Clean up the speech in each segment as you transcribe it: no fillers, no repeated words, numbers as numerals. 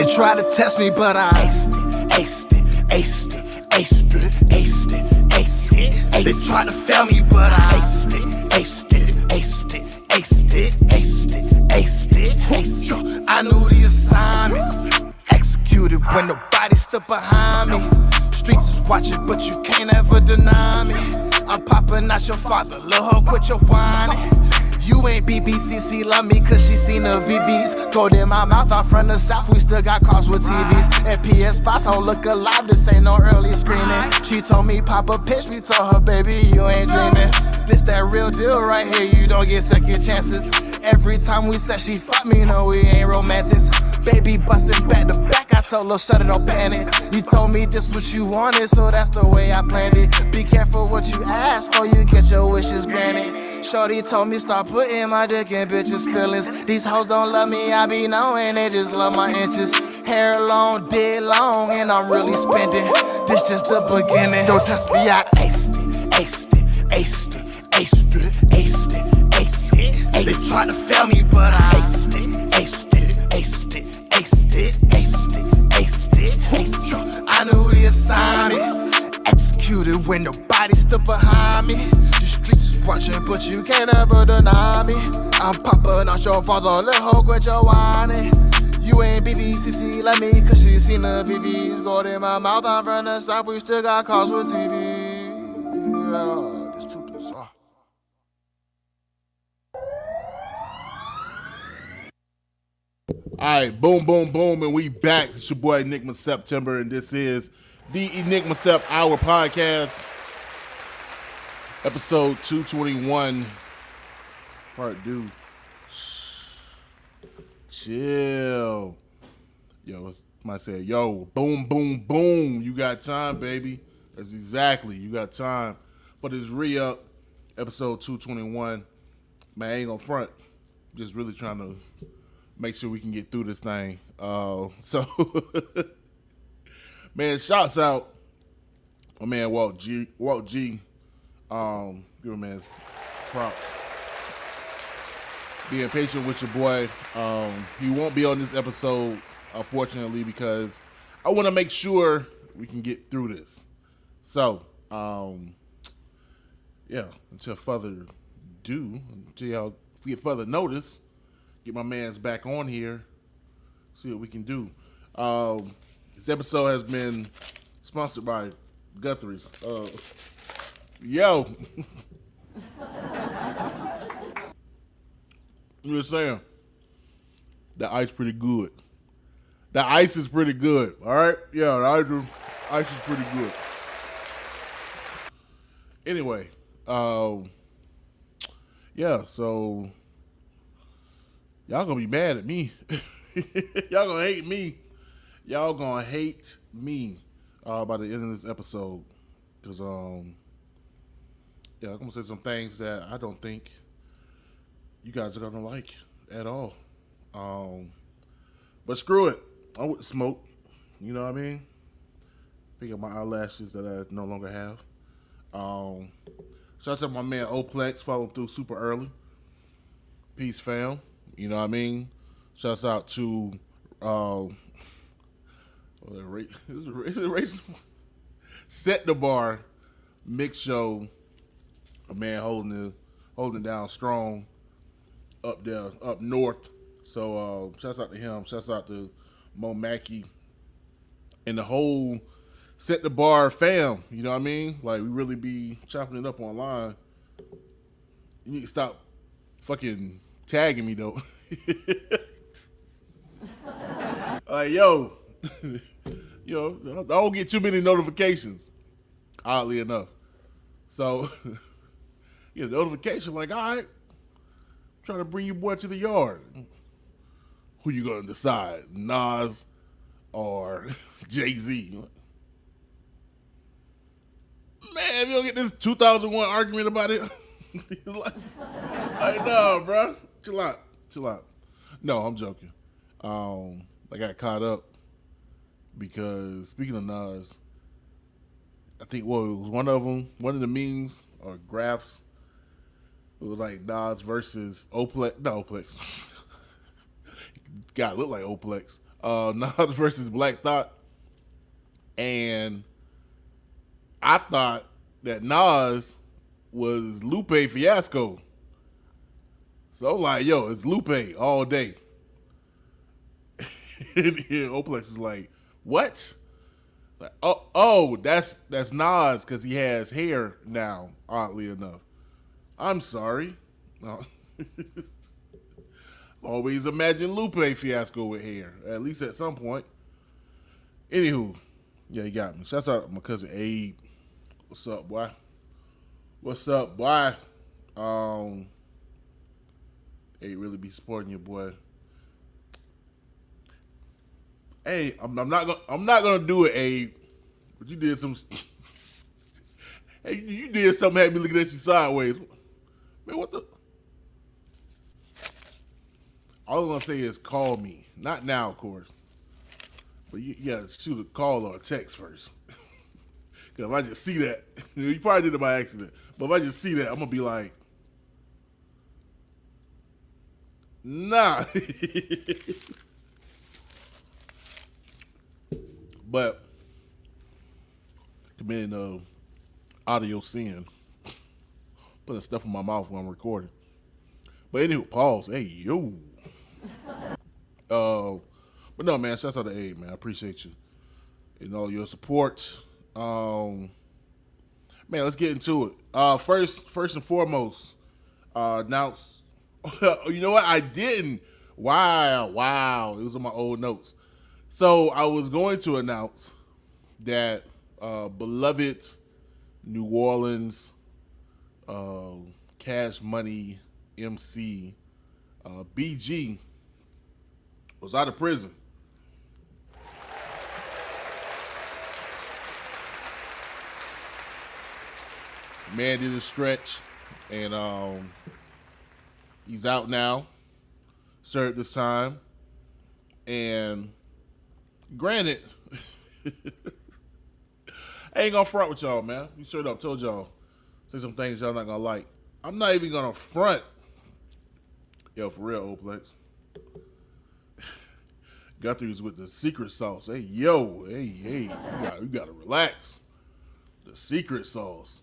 They tried to test me, but I aced it. They tried to fail me, but I aced it. I knew the assignment, executed when nobody stood behind me. Streets is watching, but you can't ever deny me. I'm popping out your father, lil' hoe, quit your whining. You ain't BBCC, love me cause she seen the VVs. Gold in my mouth, I'm from the south, we still got cars with TVs. And PS5, so look alive, this ain't no early screening. She told me pop a pitch, we told her baby you ain't dreaming. This that real deal right here, you don't get second chances. Every time we said she fuck me, no we ain't romantics. Baby bustin' back to back, I told her shut it, don't panic. You told me this what you wanted, so that's the way I planned it. Be careful what you ask for, you get your wishes granted. Shorty told me stop putting my dick in bitches' feelings. These hoes don't love me, I be knowing they just love my inches. Hair long, dead long, and I'm really spending. This just the beginning. Don't test me, I aced it. They tried to fail me, but I aced it. I knew the assignment, executed when nobody stood behind me. The streets is watching, but you can't ever deny me. I'm popping out your father, little hoe, quit your whining. You ain't BBCC like me, cause she seen the VVs. Gold in my mouth, I'm from the south, we still got cars with TV. Yeah, this too bizarre. All right, boom, boom, boom, and we back. It's your boy Enigma September, and this is the Enigma Sept Hour podcast, episode 221, part 2. Chill. Yo, might say, yo, boom, boom, boom. You got time, baby. That's exactly. You got time for this re-up, episode 221. Man, I ain't gonna front. Just really trying to make sure we can get through this thing. Man, shouts out my man Walt G. Give a man props. Being patient with your boy. He won't be on this episode, unfortunately, because I want to make sure we can get through this. So, yeah, until further ado, until y'all get further notice, get my mans back on here, see what we can do. This episode has been sponsored by Guthrie's. Yo. I'm just saying, the ice pretty good. The ice is pretty good, all right? Yeah, the ice is pretty good. Anyway, yeah, so y'all gonna be mad at me. Y'all gonna hate me. Y'all gonna hate me by the end of this episode. Because, yeah, I'm gonna say some things that I don't think you guys are gonna like at all. But screw it. I wouldn't smoke. You know what I mean? Pick up my eyelashes that I no longer have. Shout out to my man Oplex, following through super early. Peace, fam. You know what I mean? Shouts out to is it racing? Set the Bar mix show. A man holding it down strong up there, up north. So shouts out to him. Shouts out to Mo Mackey and the whole Set the Bar fam. You know what I mean? Like, we really be chopping it up online. You need to stop fucking tagging me though. Like, yo, you know, I don't get too many notifications, oddly enough. So, get a notification like, all right, trying to bring your boy to the yard. Who you gonna decide, Nas or Jay-Z? Man, if you don't get this 2001 argument about it, like, no, bro, chill out. No, I'm joking. I got caught up because, speaking of Nas, I think it was one of the memes or graphs. It was like Nas versus Oplex. No, Oplex. God, look like Oplex. Nas versus Black Thought. And I thought that Nas was Lupe Fiasco. So I'm like, yo, it's Lupe all day. And Oplex is like, what? Like, oh, that's Nas because he has hair now, oddly enough. I'm sorry. No. Always imagine Lupe Fiasco with hair, at least at some point. Anywho, yeah, he got me. Shouts out to my cousin Abe. What's up, boy? What's up, boy? Abe really be supporting your boy. Hey, I'm not gonna do it, Abe. But you did some. Hey, you did something had me looking at you sideways. Man, what the? All I'm gonna say is call me. Not now, of course. But you gotta shoot a call or a text first. Cause if I just see that, you probably did it by accident. But if I just see that, I'm gonna be like, nah. But committing audio sin, putting stuff in my mouth when I'm recording. But anyway, pause. Hey yo. But no, man. Shouts out to Abe, man. I appreciate you and all your support. Man, let's get into it. First and foremost, announce. You know what? I didn't. Wow. It was on my old notes. So I was going to announce that beloved New Orleans Cash Money MC BG was out of prison. Man did a stretch, and he's out now. Served this time, and granted, I ain't gonna front with y'all, man. We straight up told y'all, say some things y'all not gonna like. I'm not even gonna front. Yo, for real, Oplex. Guthrie's with the secret sauce. Hey, yo, hey, you gotta relax. The secret sauce.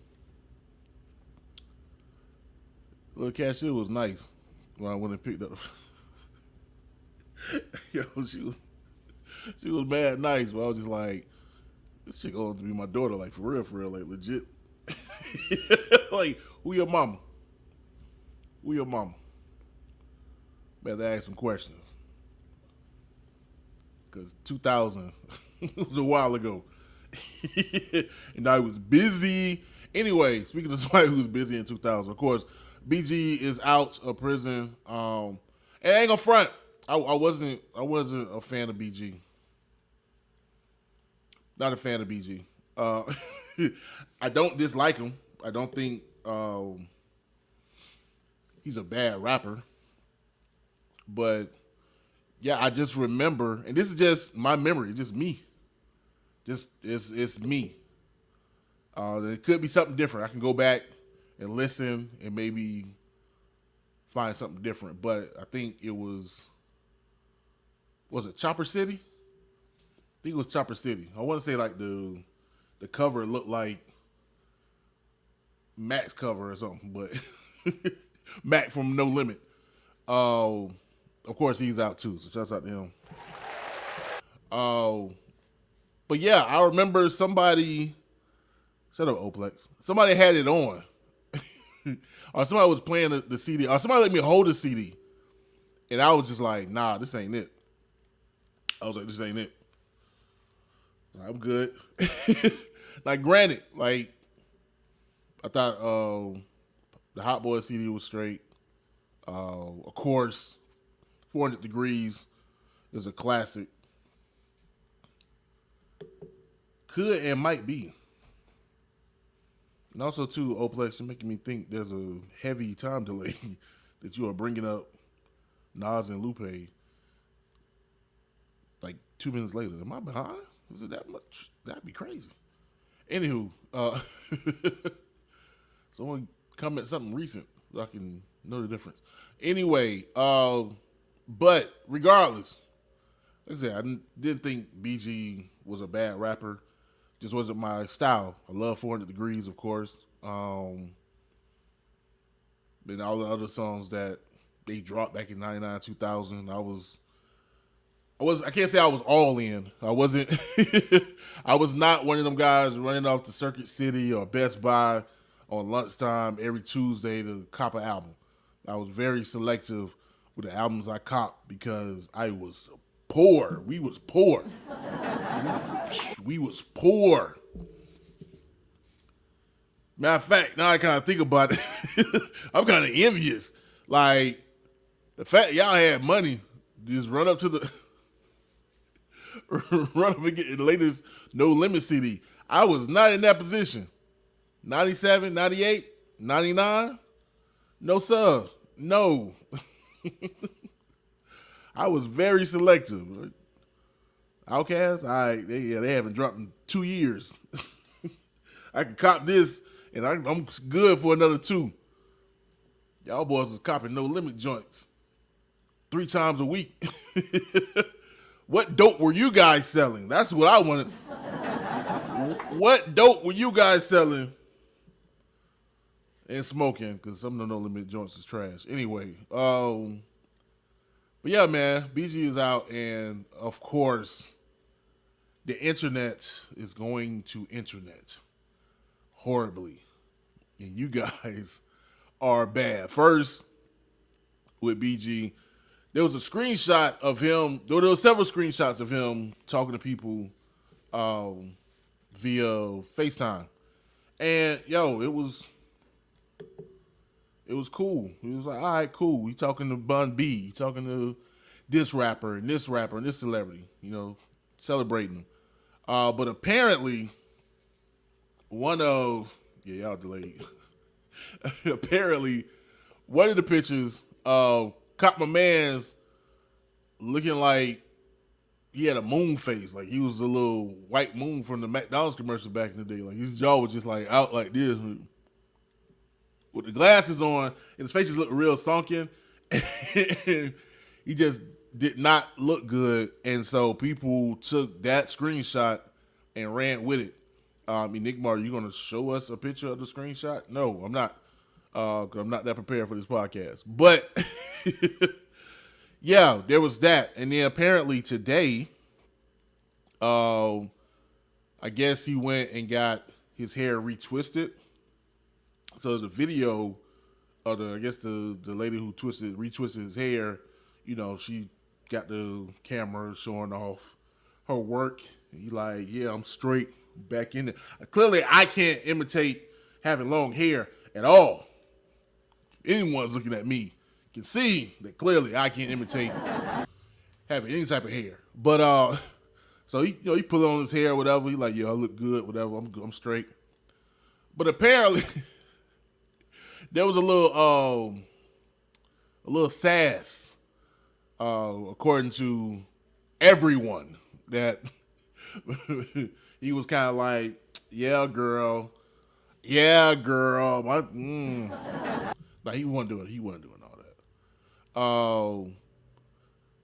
Little cashier was nice when I went and picked up. Yo, she was mad nice, but I was just like, this chick ought to be my daughter, like for real, like legit. Like, who your mama? Who your mama? Better ask some questions. Because 2000 was a while ago. And I was busy. Anyway, speaking of somebody who was busy in 2000, of course, BG is out of prison. And I ain't gonna front. I wasn't a fan of BG. Not a fan of BG. I don't dislike him. I don't think he's a bad rapper. But yeah, I just remember, and this is just my memory, just me. It's me. It could be something different. I can go back and listen and maybe find something different. But I think it was it Chopper City? I think it was Chopper City. I want to say like the cover looked like Mac's cover or something, but Mac from No Limit. Of course, he's out too, so shouts out to him. But yeah, I remember somebody. Shut up, Oplex. Somebody had it on, or somebody was playing the CD, or somebody let me hold the CD, and I was just like, "Nah, this ain't it." I was like, "This ain't it." I'm good. Like, granted, like I thought the Hot Boy CD was straight. Of course, 400 Degrees is a classic. Could and might be. And also, too, Oplex, you're making me think there's a heavy time delay that you are bringing up Nas and Lupe like 2 minutes later. Am I behind? Is it that much? That'd be crazy. Anywho, someone comment something recent so I can know the difference. Anyway, but regardless, like I said, I didn't think BG was a bad rapper. Just wasn't my style. I love 400 Degrees, of course. And all the other songs that they dropped back in 99, 2000, I can't say I was all in. I wasn't, I was not one of them guys running off to Circuit City or Best Buy on lunchtime every Tuesday to cop an album. I was very selective with the albums I copped because I was poor. We was poor. We was poor. Matter of fact, now I kind of think about it, I'm kind of envious. Like, the fact y'all had money, just run up and get the latest No Limit CD. I was not in that position. 97, 98, 99, no sir, no. I was very selective. Outkast, they haven't dropped in 2 years. I can cop this, and I'm good for another 2. Y'all boys was copping No Limit joints 3 times a week. What dope were you guys selling? That's what I wanted. What dope were you guys selling and smoking? Because some of the No Limit joints is trash. Anyway, but yeah, man, BG is out, and of course, the internet is going to internet horribly, and you guys are bad. First, with BG, there was a screenshot of him. There were several screenshots of him talking to people via FaceTime, and it was cool. He was like, all right, cool. He talking to Bun B. He talking to this rapper and this celebrity, celebrating him. But apparently, y'all delayed. Apparently, one of the pictures caught my man's looking like he had a moon face. Like he was a little white moon from the McDonald's commercial back in the day. Like his jaw was just like out like this with the glasses on, and his face just looked real sunken. He just did not look good, and so people took that screenshot and ran with it. Enigma, are you going to show us a picture of the screenshot? No, I'm not, because I'm not that prepared for this podcast. But yeah, there was that, and then apparently today, I guess he went and got his hair retwisted. So there's a video of the lady who retwisted his hair. She got the camera showing off her work. And he like, yeah, I'm straight back in it. Clearly, I can't imitate having long hair at all. If anyone's looking at me can see that clearly I can't imitate having any type of hair. But so he put on his hair, or whatever. He like, yeah, I look good, whatever. I'm straight. But apparently, there was a little sass, according to everyone, that he was kind of like, yeah, girl. Like he wasn't doing all that.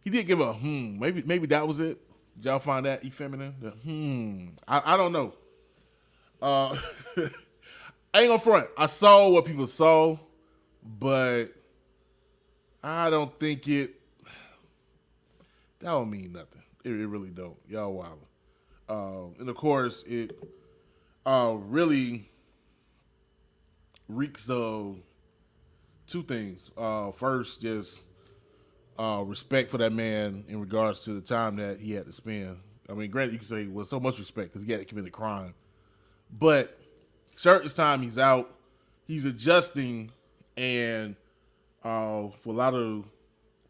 He did give a maybe that was it. Did y'all find that effeminate? I don't know. I ain't gonna front. I saw what people saw, but I don't think that don't mean nothing. It really don't. Y'all wildin'. And of course, it really reeks of 2 things. First, just respect for that man in regards to the time that he had to spend. I mean, granted, you can say, well, so much respect because he had to commit a crime. But certain time he's out, he's adjusting, and for a lot of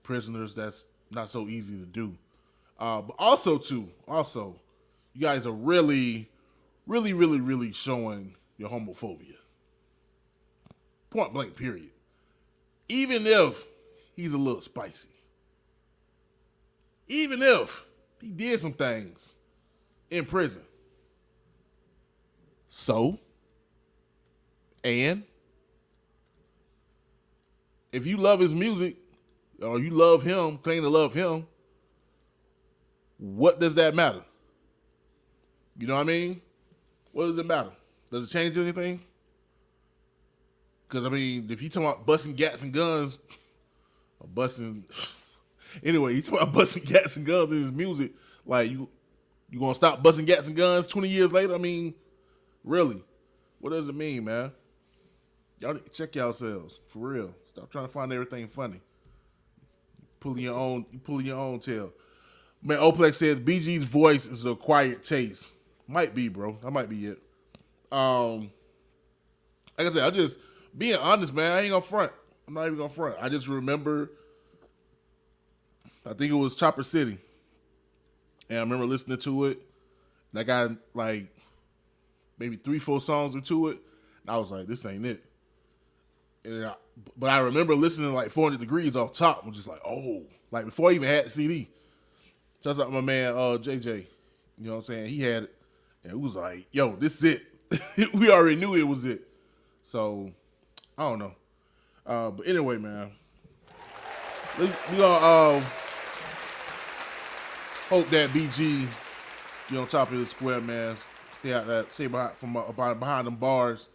prisoners, that's not so easy to do. But also, you guys are really, really, really, really showing your homophobia. Point blank, period. Even if he's a little spicy. Even if he did some things in prison. So, and if you love his music, or you love him, claim to love him, what does that matter? You know what I mean? What does it matter? Does it change anything? Because, I mean, if you talking about busting gats and guns, or busting... Anyway, you talking about busting gats and guns in his music, like, you going to stop busting gats and guns 20 years later? I mean, really? What does it mean, man? Y'all check yourselves, for real. Stop trying to find everything funny. You pulling your own tail. Man, Oplex said BG's voice is an acquired taste. Might be, bro. That might be it. Like I said, I'm just being honest, man. I ain't gonna front. I'm not even gonna front. I just remember, I think it was Chopper City. And I remember listening to it. And I got like maybe 3-4 songs into it. And I was like, this ain't it. But I remember listening to like 400 Degrees off top. I'm just like, oh. Like before I even had the CD. Just like my man JJ. You know what I'm saying? He had it. And it was like, yo, this is it. We already knew it was it. So, I don't know. But anyway, man. We gonna hope that BG get on top of the square, man. Stay behind them bars.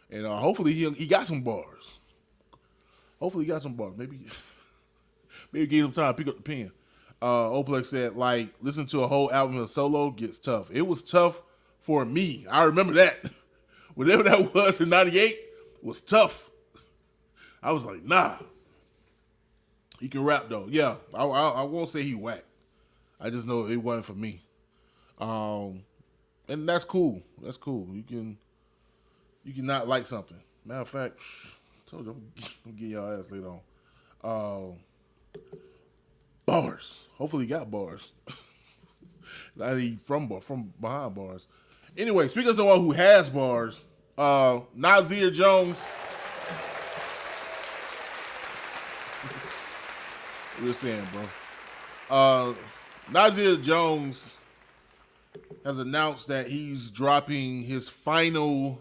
And hopefully he got some bars. Hopefully he got some bars. Maybe give him time to pick up the pen. Oplex said, like, listen to a whole album of solo gets tough. It was tough for me. I remember that. Whatever that was in 98 was tough. I was like, nah. He can rap, though. Yeah, I won't say he whack. I just know it wasn't for me. And that's cool. That's cool. You can not like something. Matter of fact, I told you I'm getting y'all ass later on. Bars. Hopefully he got bars. Not he from behind bars. Anyway, speaking of someone who has bars, Nasir Jones. What you saying, bro? Nasir Jones has announced that he's dropping his final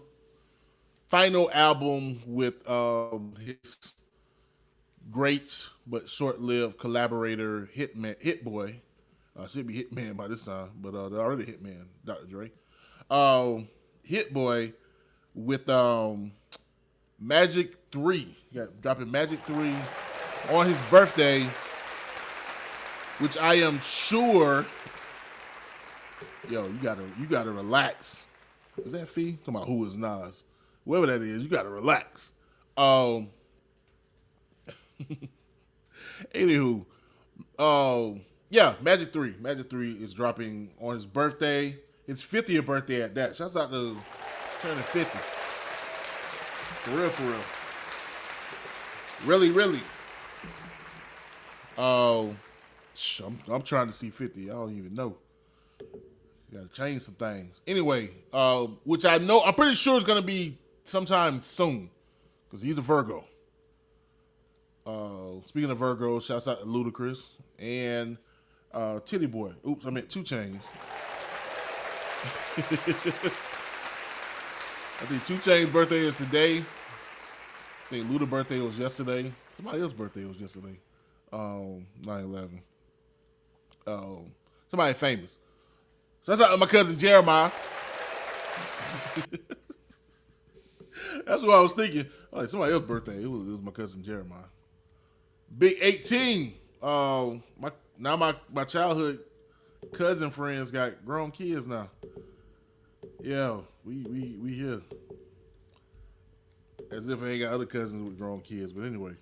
album with his great but short-lived collaborator Hit Boy. Should be Hitman by this time, but they're already Hitman, Dr. Dre. Hit Boy with Magic 3. Dropping Magic 3 on his birthday, which I am sure, yo, you gotta relax. Is that Fee? Talking about who is Nas. Whoever that is, you gotta relax. Anywho, yeah, Magic 3. Magic 3 is dropping on his birthday. His 50th birthday at that. Shouts out to turning 50. For real. Really. I'm trying to see 50. I don't even know. Gotta change some things. Anyway, which I'm pretty sure is gonna be sometime soon, because he's a Virgo. Speaking of Virgo, shouts out to Ludacris and Titty Boy. Oops, I meant 2 Chainz. I think 2 Chainz' birthday is today. I think Luda's birthday was yesterday. Somebody else's birthday was yesterday. 9/11. Somebody famous. Shouts out to my cousin Jeremiah. That's what I was thinking. Like somebody else's birthday. It was my cousin Jeremiah. Big 18. My childhood cousin friends got grown kids now. Yeah, we here. As if I ain't got other cousins with grown kids, but anyway.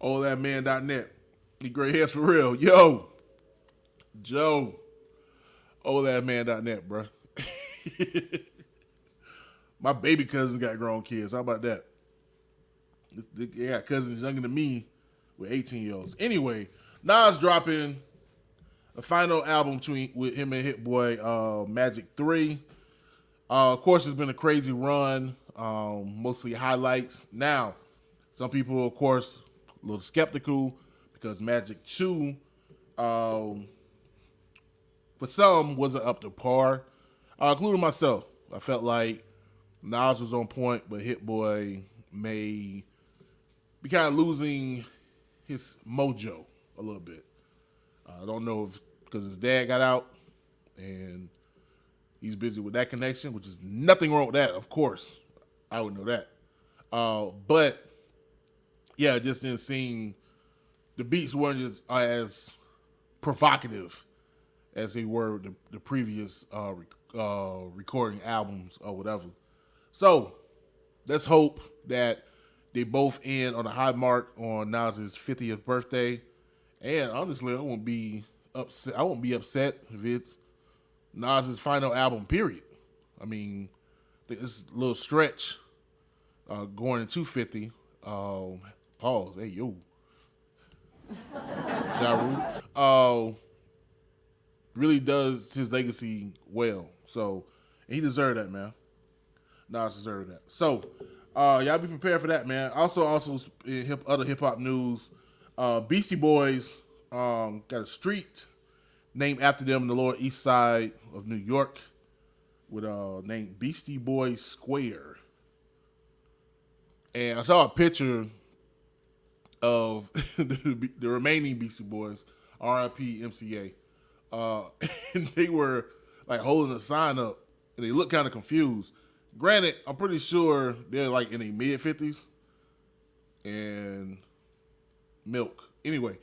OldThatMan.net. He gray hairs for real. Yo, Joe. OldThatMan.net, bro. My baby cousins got grown kids. How about that? They got cousins younger than me with 18-year-olds. Anyway, Nas dropping a final album with him and Hit Boy, Magic 3. Of course, it's been a crazy run, mostly highlights. Now, some people, of course, a little skeptical because Magic 2, for some, wasn't up to par, including myself. I felt like Nas was on point, but Hit Boy may be kind of losing his mojo. a little bit. I don't know if because his dad got out and he's busy with that connection, which is nothing wrong with that, of course. I would know that. But, yeah, just in seeing the beats weren't just as provocative as they were the previous recording albums or whatever. So, let's hope that they both end on a high mark on Nas's 50th birthday. And honestly, I won't be upset if it's Nas's final album, period. I mean, I think it's a little stretch going into 50. Pause. Hey, yo. Ja Rule. Really does his legacy well. So, and he deserved that, man. Nas deserved that. So, y'all be prepared for that, man. Also, in other hip-hop news, Beastie Boys got a street named after them in the Lower East Side of New York with named Beastie Boys Square. And I saw a picture of the remaining Beastie Boys, R.I.P. MCA. And they were like holding a sign up and they looked kind of confused. Granted, I'm pretty sure they're like in their mid-50s and milk. Anyway,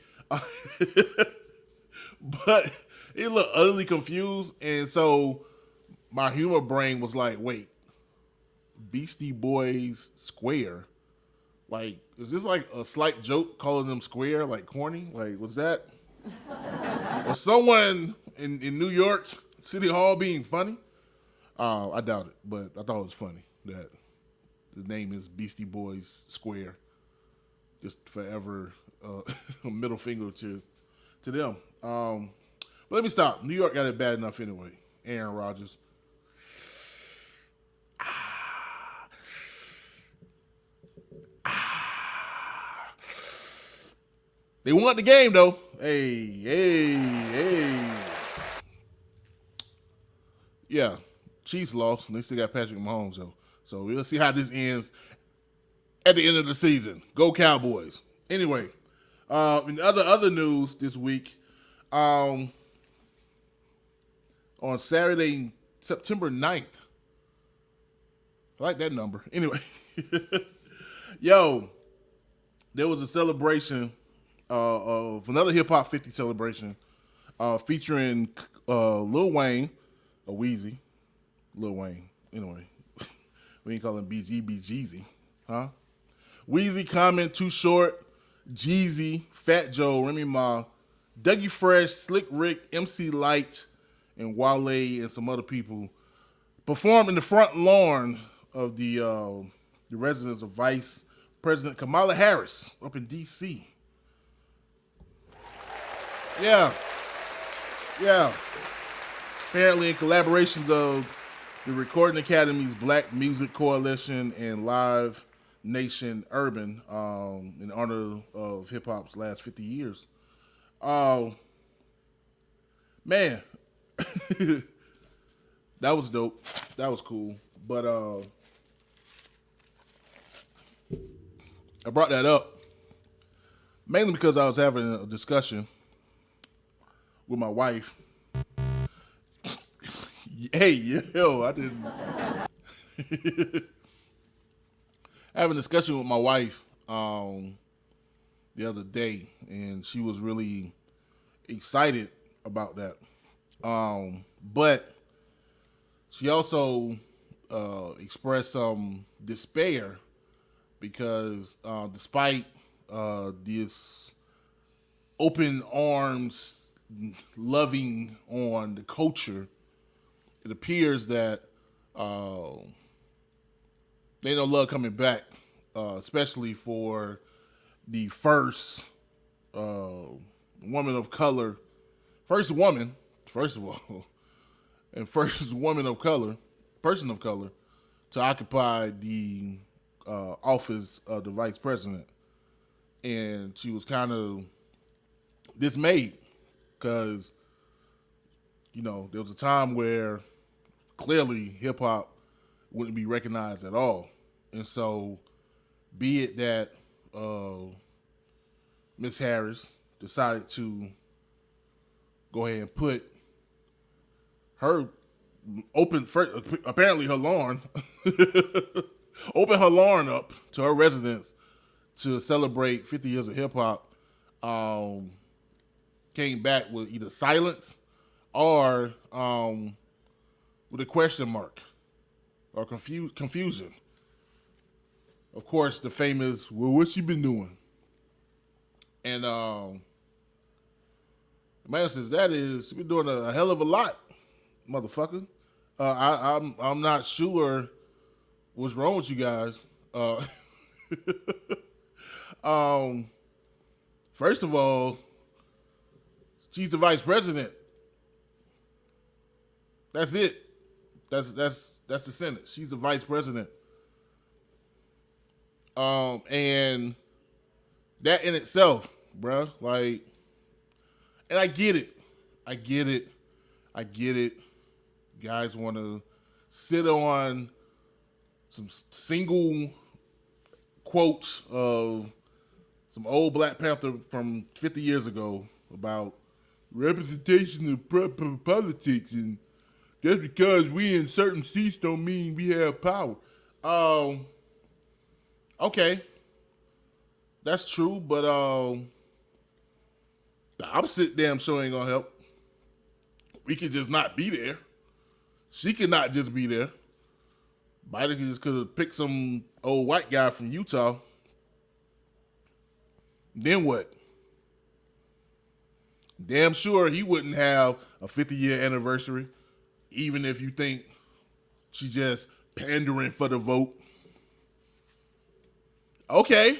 but it looked utterly confused. And so my humor brain was like, wait, Beastie Boys Square? Like, is this like a slight joke calling them square, like corny? Like, was that? Was someone in New York City Hall being funny? I doubt it, but I thought it was funny that the name is Beastie Boys Square. Just forever a middle finger to them. But let me stop. New York got it bad enough anyway. Aaron Rodgers. They won the game, though. Hey. Yeah, Chiefs lost, and they still got Patrick Mahomes, though. So we'll see how this ends at the end of the season. Go Cowboys. Anyway, in other news this week, on Saturday, September 9th, I like that number. Anyway, yo, there was a celebration of another Hip Hop 50 celebration featuring Lil Wayne, or Weezy. Lil Wayne. Anyway, we ain't call him BG, huh? Weezy, Common, Too Short, Jeezy, Fat Joe, Remy Ma, Dougie Fresh, Slick Rick, MC Light, and Wale, and some other people performed in the front lawn of the residence of Vice President Kamala Harris up in D.C. Yeah. Apparently in collaborations of the Recording Academy's Black Music Coalition and Live Nation Urban in honor of hip-hop's last 50 years. Man, that was dope. That was cool. But I brought that up mainly because I was having a discussion with my wife. Hey, yo, I didn't. Having a discussion with my wife the other day, and she was really excited about that. But she also expressed some despair because despite this open arms loving on the culture, it appears that they don't love coming back, especially for the first woman of color, first woman, first of all, and first woman of color, person of color, to occupy the office of the vice president. And she was kind of dismayed because, you know, there was a time where clearly hip-hop wouldn't be recognized at all. And so, be it that Miss Harris, decided to go ahead and put her apparently her lawn, open her lawn up to her residence to celebrate 50 years of hip hop. Came back with either silence or with a question mark or confusion. Of course, the famous, well, what's she been doing? And the man says, she's been doing a hell of a lot, motherfucker. I'm not sure what's wrong with you guys. First of all, she's the vice president. That's it. That's the Senate. She's the vice president. And that in itself, bruh, like, and I get it. You guys want to sit on some single quotes of some old Black Panther from 50 years ago about representation of politics, and just because we in certain seats don't mean we have power. Okay, that's true, but the opposite damn show ain't gonna help. We could just not be there. She could not just be there. Biden just could have picked some old white guy from Utah. Then what? Damn sure he wouldn't have a 50-year anniversary, even if you think she's just pandering for the vote. Okay.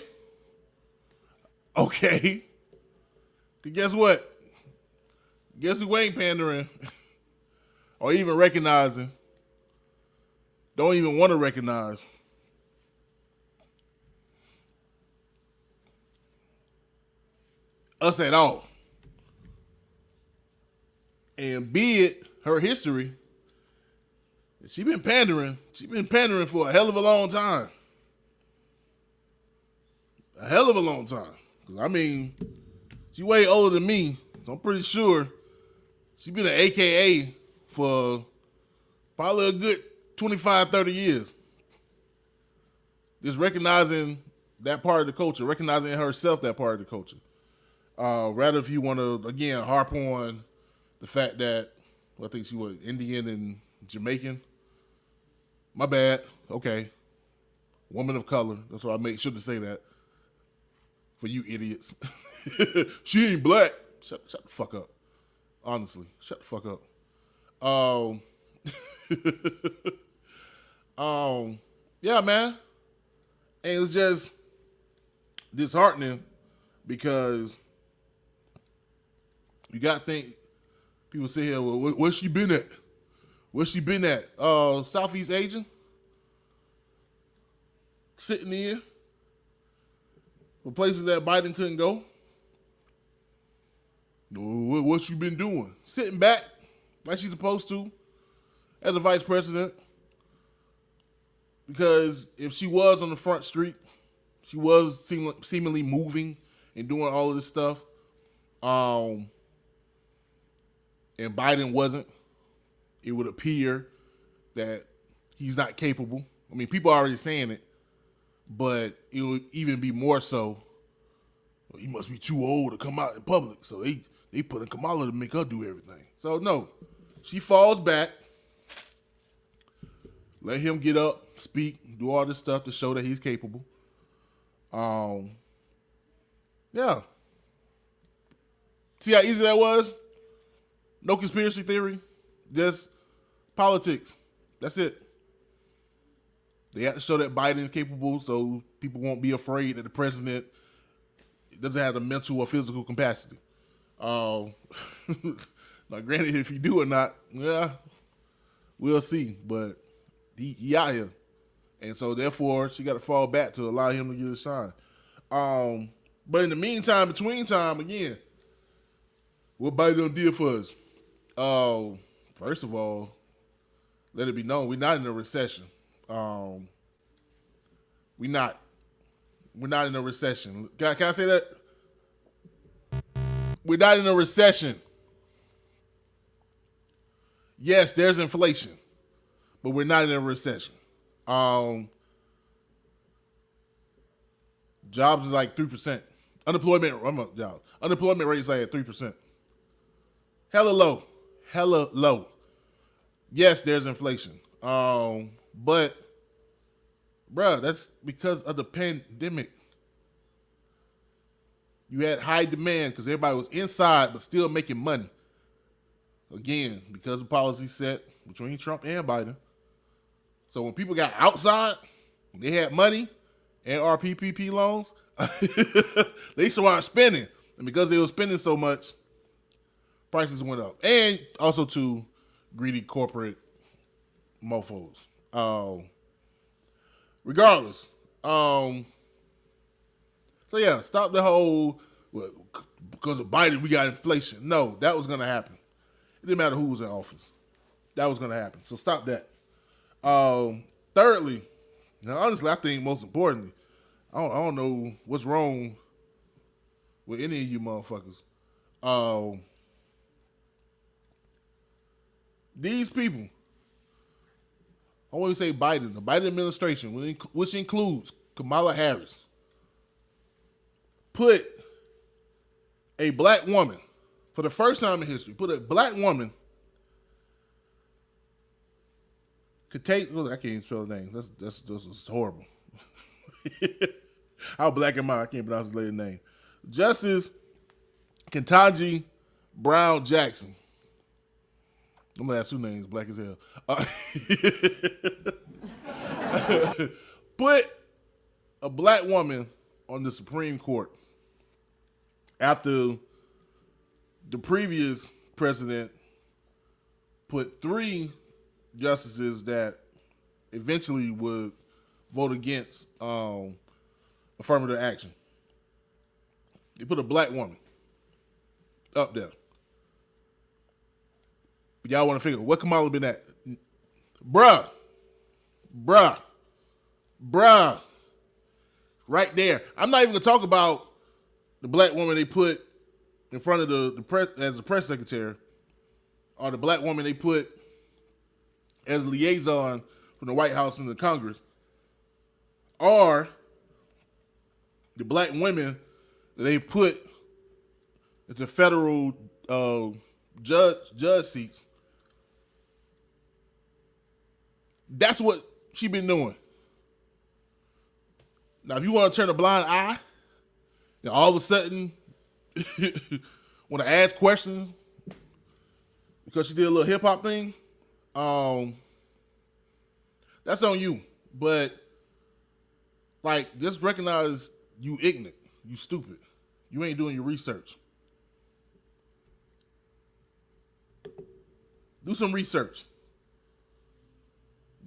Guess what? Guess who ain't pandering or even recognizing? Don't even want to recognize. Us at all. And be it her history, she been pandering. She been pandering for a hell of a long time. A hell of a long time. 'Cause I mean, she way older than me, so I'm pretty sure she been an AKA for probably a good 25, 30 years. Just recognizing that part of the culture, recognizing in herself that part of the culture. Rather if you want to, again, harp on the fact that, I think she was Indian and Jamaican. My bad. Okay. Woman of color. That's why I made sure to say that. For you idiots. She ain't black. Shut the fuck up. Honestly. Shut the fuck up. Yeah, man. And it's just disheartening because you got to think, people sit here, well, where's she been at? Where's she been at? Southeast Asian? Sitting in for places that Biden couldn't go. What you been doing? Sitting back like she's supposed to as a vice president. Because if she was on the front street, she was seemingly moving and doing all of this stuff, and Biden wasn't, it would appear that he's not capable. I mean, people are already saying it, but it would even be more so, well, he must be too old to come out in public, so they put in Kamala to make her do everything. So no, she falls back, let him get up, speak, do all this stuff to show that he's capable. Yeah. See how easy that was? No conspiracy theory, just politics. That's it. They have to show that Biden is capable so people won't be afraid that the president doesn't have the mental or physical capacity. Now, granted, if you do or not, yeah, we'll see. But he out here. And so, therefore, she got to fall back to allow him to get his shine. But in the meantime, between time, again, what Biden did for us? First of all, let it be known, we're not in a recession. We're not in a recession. Can I say that? We're not in a recession. Yes, there's inflation, but we're not in a recession. Jobs is like 3%. Unemployment rate is like at 3%. Hella low. Hella low. Yes, there's inflation. But bruh, that's because of the pandemic. You had high demand because everybody was inside but still making money. Again, because of policy set between Trump and Biden. So when people got outside, they had money and RPPP loans, they started spending. And because they were spending so much, prices went up. And also to greedy corporate mofos. Regardless. So yeah, stop the whole, well, because of Biden, we got inflation. No, that was going to happen. It didn't matter who was in office. That was going to happen. So stop that. Thirdly, now honestly, I think most importantly, I don't know what's wrong with any of you motherfuckers. These people, I want to say Biden, the Biden administration, which includes Kamala Harris, put a black woman, for the first time in history, put a black woman could take, I can't even spell the name. That's horrible. How black am I? I can't pronounce his lady's name. Justice Ketanji Brown Jackson. I'm gonna ask two names, black as hell. Put a black woman on the Supreme Court after the previous president put 3 justices that eventually would vote against affirmative action. They put a black woman up there. But y'all want to figure what Kamala been at? Bruh. Right there. I'm not even going to talk about the black woman they put in front of the press as the press secretary, or the black woman they put as liaison from the White House and the Congress, or the black women that they put at the federal judge seats. That's what she been doing. Now, if you want to turn a blind eye, and all of a sudden want to ask questions because she did a little hip hop thing, that's on you. But like, just recognize you ignorant, you stupid, you ain't doing your research. Do some research.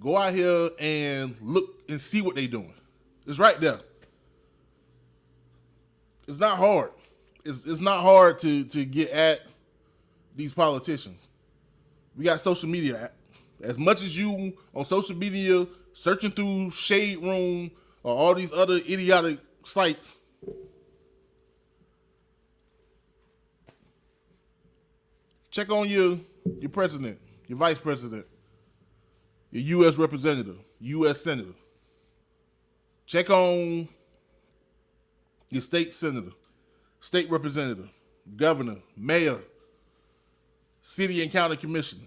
Go out here and look and see what they doing. It's right there. It's not hard. It's not hard to get at these politicians. We got social media. As much as you on social media searching through Shade Room or all these other idiotic sites, check on your president, your vice president, your U.S. representative, U.S. senator. Check on your state senator, state representative, governor, mayor, city and county commissioner.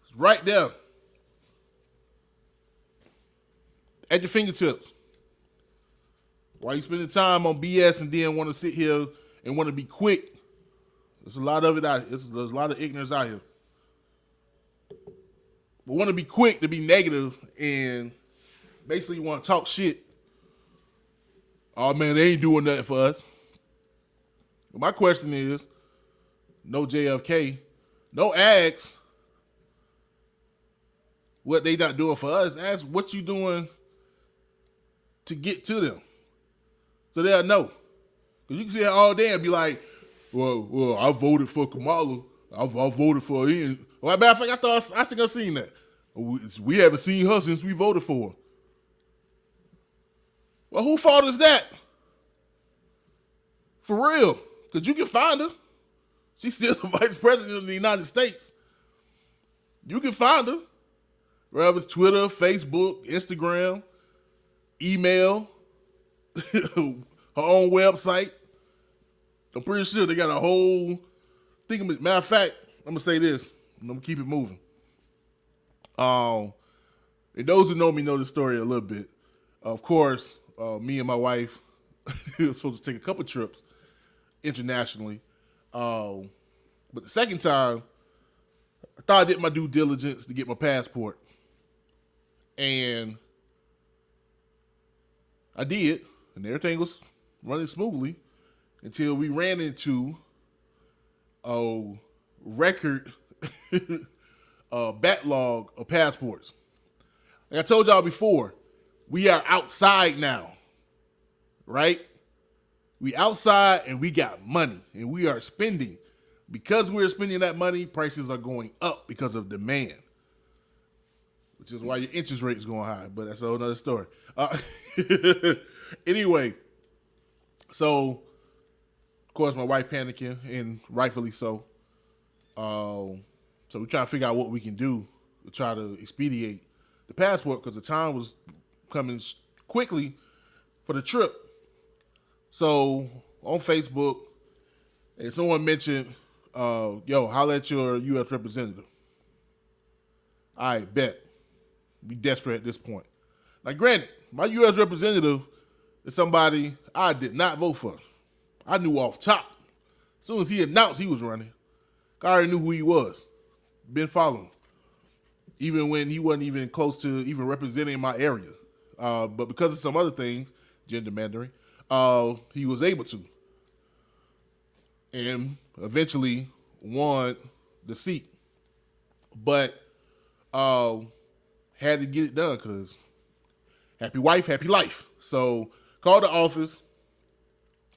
It's right there at your fingertips. Why you spending time on BS and then want to sit here and want to be quick? There's a lot of it out here. There's a lot of ignorance out here. But want to be quick to be negative and basically want to talk shit. Oh man, they ain't doing nothing for us. But my question is, no JFK, no ask what they not doing for us. Ask what you doing to get to them, so they'll know. Because you can sit here all day and be like, well, I voted for Kamala. I voted for Ian. Well, matter of fact, I think I seen that. We haven't seen her since we voted for her. Well, who fault is that? For real. Because you can find her. She's still the vice president of the United States. You can find her. Whether it's Twitter, Facebook, Instagram, email, her own website. I'm pretty sure they got a whole thing. Matter of fact, I'm going to say this. I'm going to keep it moving. And those who know me know the story a little bit. Of course, me and my wife were supposed to take a couple trips internationally. But the second time, I thought I did my due diligence to get my passport. And I did, and everything was running smoothly until we ran into a record backlog of passports. Like I told y'all before, we are outside now, right? We outside and we got money and we are spending. Because we're spending that money, prices are going up because of demand, which is why your interest rate is going high, but that's a whole nother story. Anyway, so, of course, my wife panicking, and rightfully so. So we're trying to figure out what we can do to try to expedite the passport because the time was coming quickly for the trip. So on Facebook, and someone mentioned, yo, holla at your U.S. representative. All right, bet. Be desperate at this point. Now, granted, my U.S. representative is somebody I did not vote for. I knew off top. As soon as he announced he was running, I already knew who he was. Been following him. Even when he wasn't even close to even representing my area. But because of some other things, gerrymandering, he was able to. And eventually won the seat. But had to get it done because happy wife, happy life. So called the office,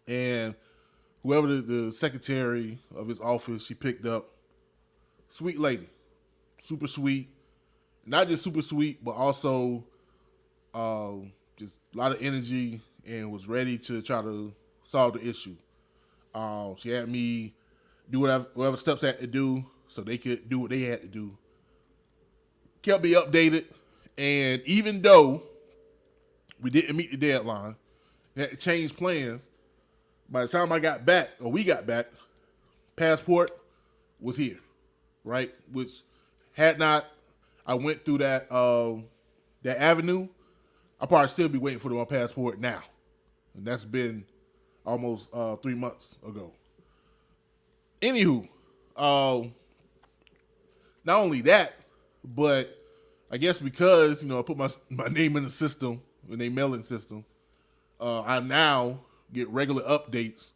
and whoever the secretary of his office, she picked up. Sweet lady. Super sweet. Not just super sweet, but also just a lot of energy and was ready to try to solve the issue. She had me do whatever steps I had to do so they could do what they had to do. Kept me updated. And even though we didn't meet the deadline, we had to change plans, by the time I got back, or we got back, passport was here, right? Which had not I went through that avenue, I'll probably still be waiting for my passport now. And that's been almost 3 months ago. Anywho, not only that, but I guess because, I put my name in the system, in a mailing system, I now get regular updates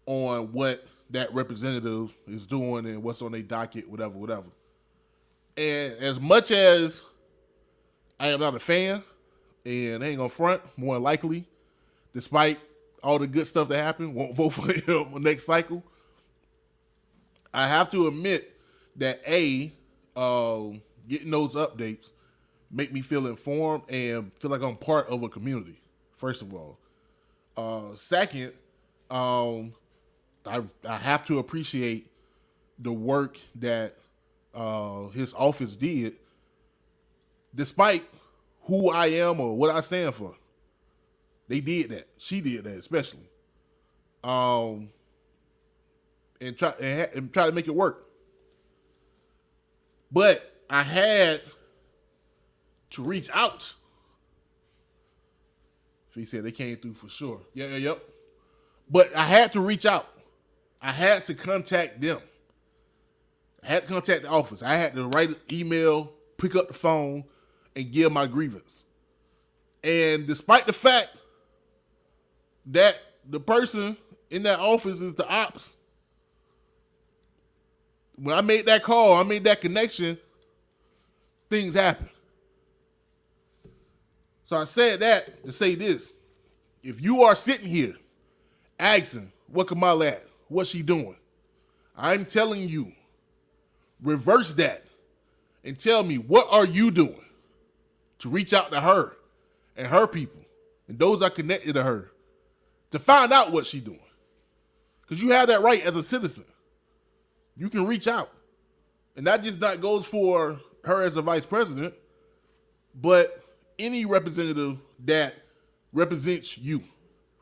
on what that representative is doing and what's on their docket, whatever. And as much as I am not a fan, and I ain't gonna front, more than likely, despite all the good stuff that happened, won't vote for him next cycle, I have to admit that getting those updates make me feel informed and feel like I'm part of a community, first of all. Second, I have to appreciate the work that his office did, despite who I am or what I stand for. They did that. She did that, especially. And try to make it work. But I had to reach out. He said they came through for sure. Yep. But I had to reach out. I had to contact them. I had to contact the office. I had to write an email, pick up the phone, and give my grievance. And despite the fact that the person in that office is the ops, when I made that call, I made that connection, things happen. So I said that to say this. If you are sitting here asking, what Kamala at? What's she doing? I'm telling you, reverse that and tell me, what are you doing to reach out to her and her people and those that are connected to her to find out what she's doing? Because you have that right as a citizen. You can reach out. And that just not goes for her as a vice president, but any representative that represents you,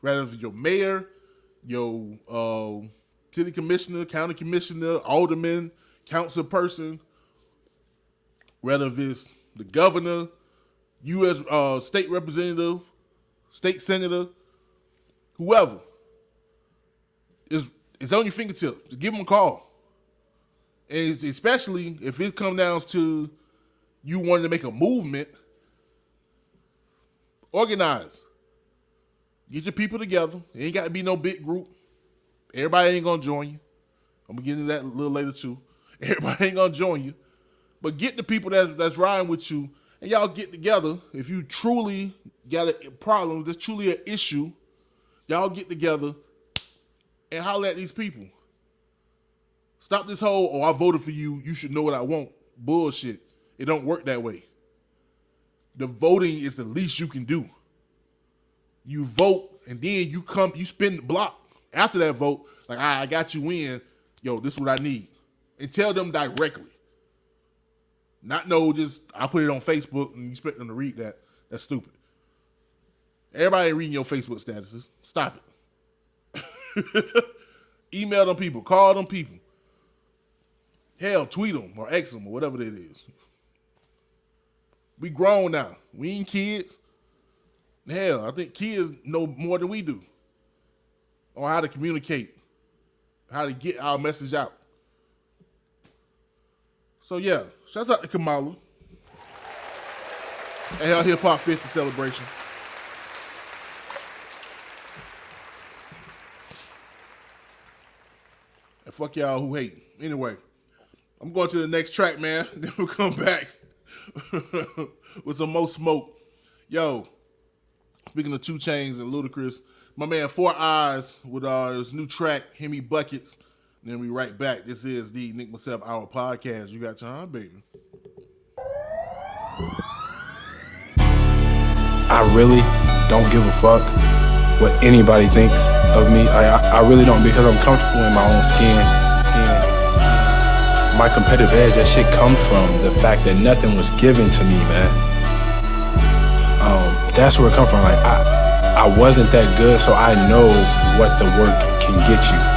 whether it's your mayor, your city commissioner, county commissioner, alderman, council person, whether it's the governor, you as state representative, state senator, whoever, it's on your fingertips. Just give them a call. And especially if it comes down to you wanting to make a movement, organize. Get your people together. It ain't got to be no big group. Everybody ain't going to join you. I'm going to get into that a little later too. Everybody ain't going to join you. But get the people that's riding with you, and y'all get together. If you truly got a problem, there's truly an issue, y'all get together and holler at these people. Stop this whole, oh, I voted for you, you should know what I want. Bullshit. It don't work that way. The voting is the least you can do. You vote, and then you spin the block after that vote, like, I got you in, yo, this is what I need. And tell them directly. Not just, I put it on Facebook and you expect them to read that. That's stupid. Everybody ain't reading your Facebook statuses. Stop it. Email them people. Call them people. Hell, tweet them or X them or whatever it is. We grown now. We ain't kids. Hell, I think kids know more than we do on how to communicate, how to get our message out. So yeah, shouts out to Kamala and her Hip Hop 50 celebration. And fuck y'all who hate. Anyway, I'm going to the next track, man. Then we'll come back with some more smoke. Yo, speaking of 2 Chainz and Ludacris, my man 4 Eyes with his new track, Himmy Buckets. And then we right back. This is the Enigma Sept Hour podcast. You got time, baby. I really don't give a fuck what anybody thinks of me. I really don't, because I'm comfortable in my own skin. My competitive edge, that shit comes from the fact that nothing was given to me, man. That's where it comes from. Like I wasn't that good, so I know what the work can get you.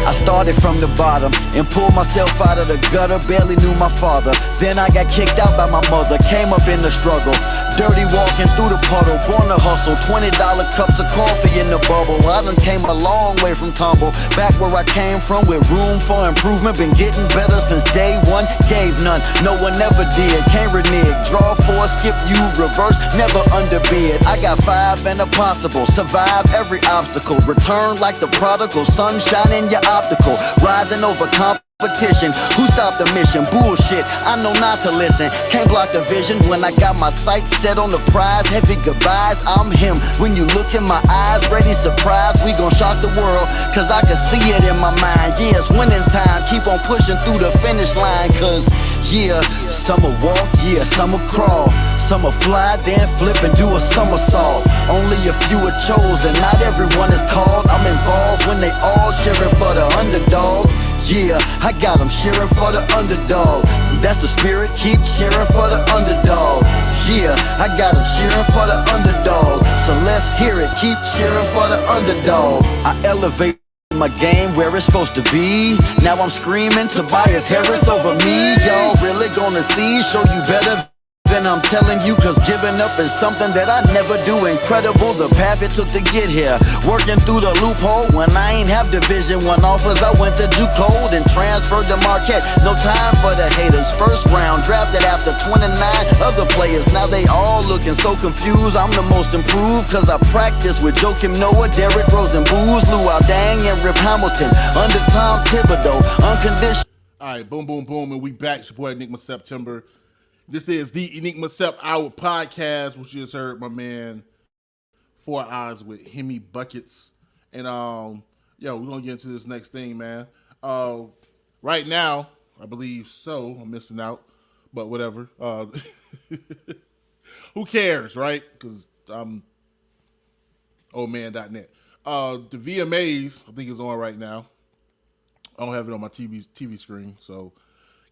I started from the bottom and pulled myself out of the gutter, barely knew my father. Then I got kicked out by my mother, came up in the struggle. Dirty walking through the puddle, born to hustle. $20 cups of coffee in the bubble. I done came a long way from tumble. Back where I came from with room for improvement. Been getting better since day one, gave none. No one ever did, can't renege. Draw 4, skip you, reverse, never underbid. I got 5 and a possible, survive every obstacle. Return like the prodigal, sunshine in your optical. Rising over competition, who stopped the mission? Bullshit, I know not to listen. Can't block the vision when I got my sights set on the prize. Heavy goodbyes, I'm him. When you look in my eyes, ready surprise. We gon' shock the world, cause I can see it in my mind. Yeah, it's winning time, keep on pushing through the finish line. Cause yeah, some will walk, yeah, some will crawl. Some will fly, then flip and do a somersault. Only a few are chosen, not everyone is called. I'm involved when they all cheering for the underdog. Yeah, I got them cheering for the underdog. That's the spirit, keep cheering for the underdog. Yeah, I got them cheering for the underdog. So let's hear it, keep cheering for the underdog. I elevate my game where it's supposed to be. Now I'm screaming Tobias Harris over me. Y'all really gonna see, show you better than I'm telling you, cause giving up is something that I never do. Incredible the path it took to get here. Working through the loophole when I ain't have Division 1 offers. I went to Juco and transferred to Marquette. No time for the haters. First round drafted after 29 other players. Now they all looking so confused. I'm the most improved cause I practice with Joakim Noah, Derrick Rose and Booz, Luau Dang and Rip Hamilton. Under Tom Thibodeau, unconditional. Alright, boom, boom, boom, and we back. It's your boy Enigma September. This is the Enigma Sept Hour podcast, which you just heard my man 4 Eyes with Himmy Buckets. And we're gonna get into this next thing, man. Right now, I believe so. I'm missing out, but whatever. Who cares, right? Because I'm oldman.net. The VMAs, I think, is on right now. I don't have it on my TV screen, so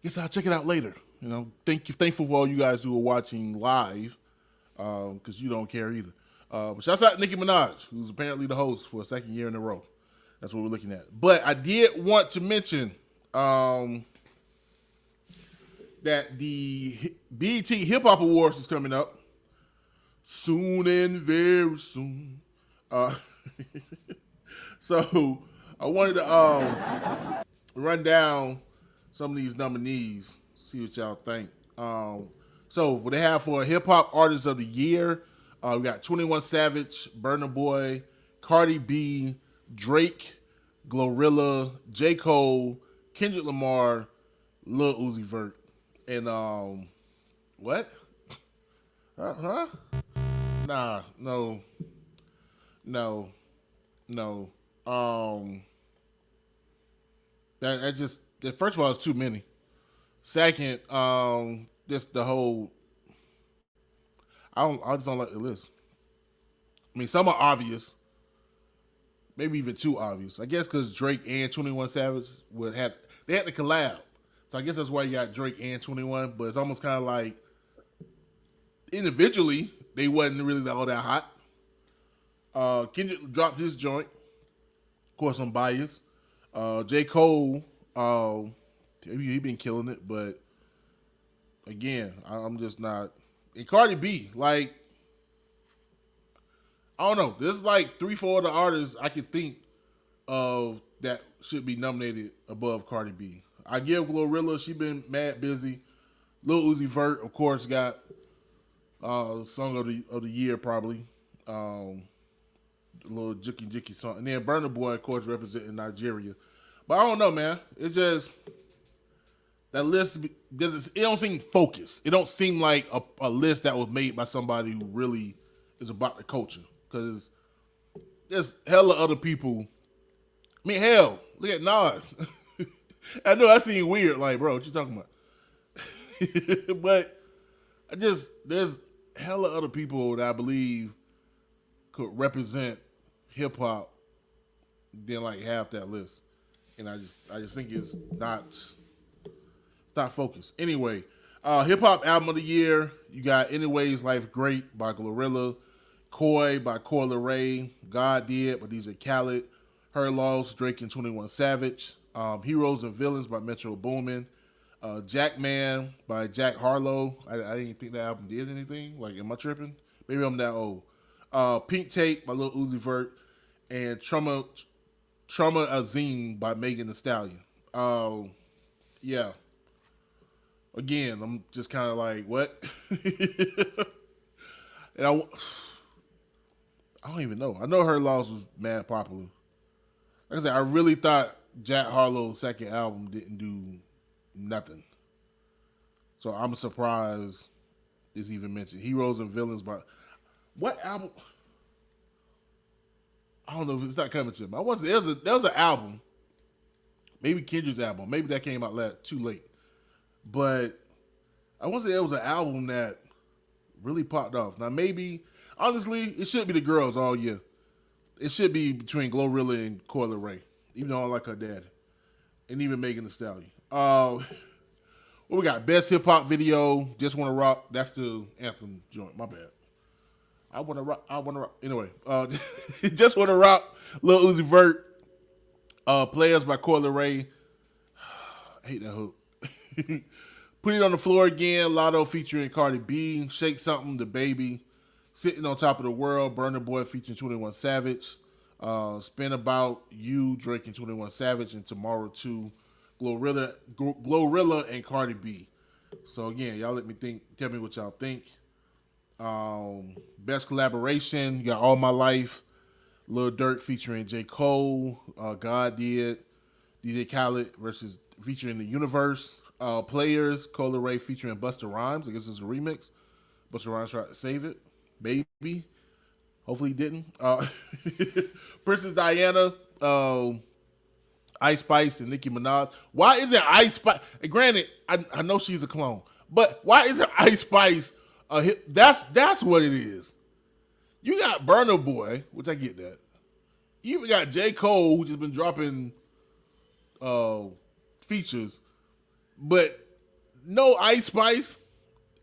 guess I'll check it out later. You know, thankful for all you guys who are watching live, because you don't care either. But shouts out to Nicki Minaj, who's apparently the host for a second year in a row. That's what we're looking at. But I did want to mention that the BET Hip Hop Awards is coming up soon and very soon. So I wanted to run down some of these nominees, see what y'all think. So what they have for Hip Hop Artist of the Year, we got 21 Savage, Burna Boy, Cardi B, Drake, Glorilla, J. Cole, Kendrick Lamar, Lil Uzi Vert, and what? Huh? Nah, no. That just, first of all, it's too many. Second, just the whole, I just don't like the list. I mean, some are obvious, maybe even too obvious. I guess because Drake and 21 Savage they had to collab, so I guess that's why you got Drake and 21. But it's almost kind of like individually they wasn't really all that hot. Kendrick dropped his joint. Of course, I'm biased. J. Cole, he been killing it, but again, I'm just not. And Cardi B, like, I don't know. There's like 3-4 other artists I could think of that should be nominated above Cardi B. I give Glorilla, she been mad busy. Lil Uzi Vert, of course, got song of the year probably. A little jicky song. And then Burna Boy, of course, representing Nigeria. But I don't know, man. It's just that list it don't seem focused. It don't seem like a list that was made by somebody who really is about the culture. Because there's hella other people. I mean, hell, look at Nas. I know that seemed weird. Like, bro, what you talking about? But there's hella other people that I believe could represent hip hop than like half that list, and I just think it's not focused. Anyway, hip hop album of the year, you got "Anyways Life Great" by Glorilla, "Koi" by Coi Leray, "God Did" by DJ Khaled, "Her Loss" Drake and 21 Savage, "Heroes and Villains" by Metro Boomin, "Jackman" by Jack Harlow. I didn't think that album did anything. Like, am I tripping? Maybe I'm that old. "Pink Tape" by Lil Uzi Vert, and Trauma Azim by Megan Thee Stallion. Yeah. Again, I'm just kind of like, what? And I don't even know. I know Her Loss was mad popular. Like I said, I really thought Jack Harlow's second album didn't do nothing. So I'm surprised it's even mentioned. "Heroes and Villains" by... What album? I don't know if it's not coming to me. There was an album, maybe Kendrick's album. Maybe that came out too late. But I want to say there was an album that really popped off. Now, maybe, honestly, it should be the girls all year. It should be between Glorilla and Coi Leray, even though I like her dad. And even Megan Thee Stallion. What we got? Best Hip Hop Video, "Just Wanna Rock." That's the anthem joint. My bad. I wanna rock. Anyway, "Just Wanna Rock," Lil Uzi Vert. "Players" by Coi Leray. I hate that hook. "Put It on the Floor Again," Lotto featuring Cardi B. "Shake Something," The Baby. "Sitting on Top of the World," Burna Boy featuring 21 Savage. "Spin About You," Drake and 21 Savage. And "Tomorrow 2," Glorilla and Cardi B. So again, y'all tell me what y'all think. Best Collaboration, you got "All My Life," Lil Durk featuring J. Cole, "God Did," DJ Khaled featuring The Universe. Players, Coi Leray featuring Busta Rhymes. I guess it's a remix. Busta Rhymes tried to save it. Maybe. Hopefully he didn't. Princess Diana, Ice Spice, and Nicki Minaj. Why isn't Ice Spice... Granted, I know she's a clone, but why isn't Ice Spice a hit? That's what it is. You got Burna Boy, which I get that. You even got J. Cole, who just been dropping features, but no Ice Spice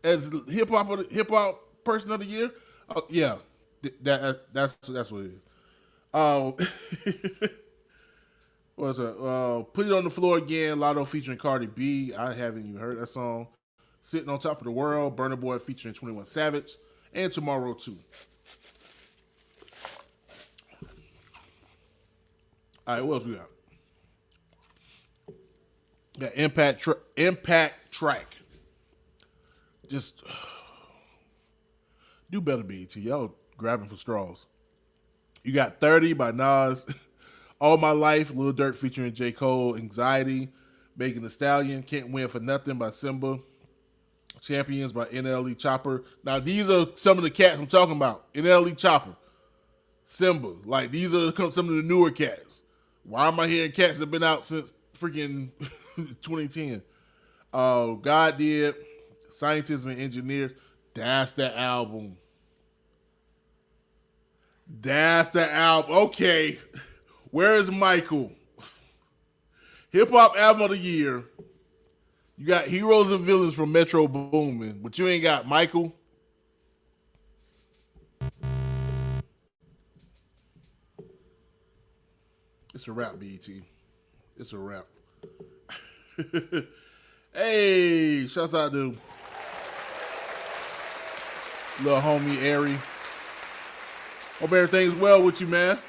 as hip hop person of the year. Yeah, that's what it is. What's up? Put It on the Floor Again. Lotto featuring Cardi B. I haven't even heard that song. Sitting on Top of the World. Burna Boy featuring 21 Savage, and Tomorrow 2. All right, what else we got? Got Impact Track. Just do better, BET. Y'all grabbing for straws. You got 30 by Nas. All My Life, Lil Durk featuring J. Cole. Anxiety, Megan Thee Stallion. Can't Win for Nothing by Simba. Champions by NLE Chopper. Now, these are some of the cats I'm talking about. NLE Chopper. Simba. Like, these are some of the newer cats. Why am I hearing cats that have been out since freaking 2010? God Did, Scientists and Engineers. That's the album. That's the album. Okay. Where is Michael? Hip Hop Album of the Year. You got Heroes and Villains from Metro Boomin, but you ain't got Michael. It's a wrap, BET. It's a wrap. Hey, shouts out to little homie Ari. Hope everything's well with you, man.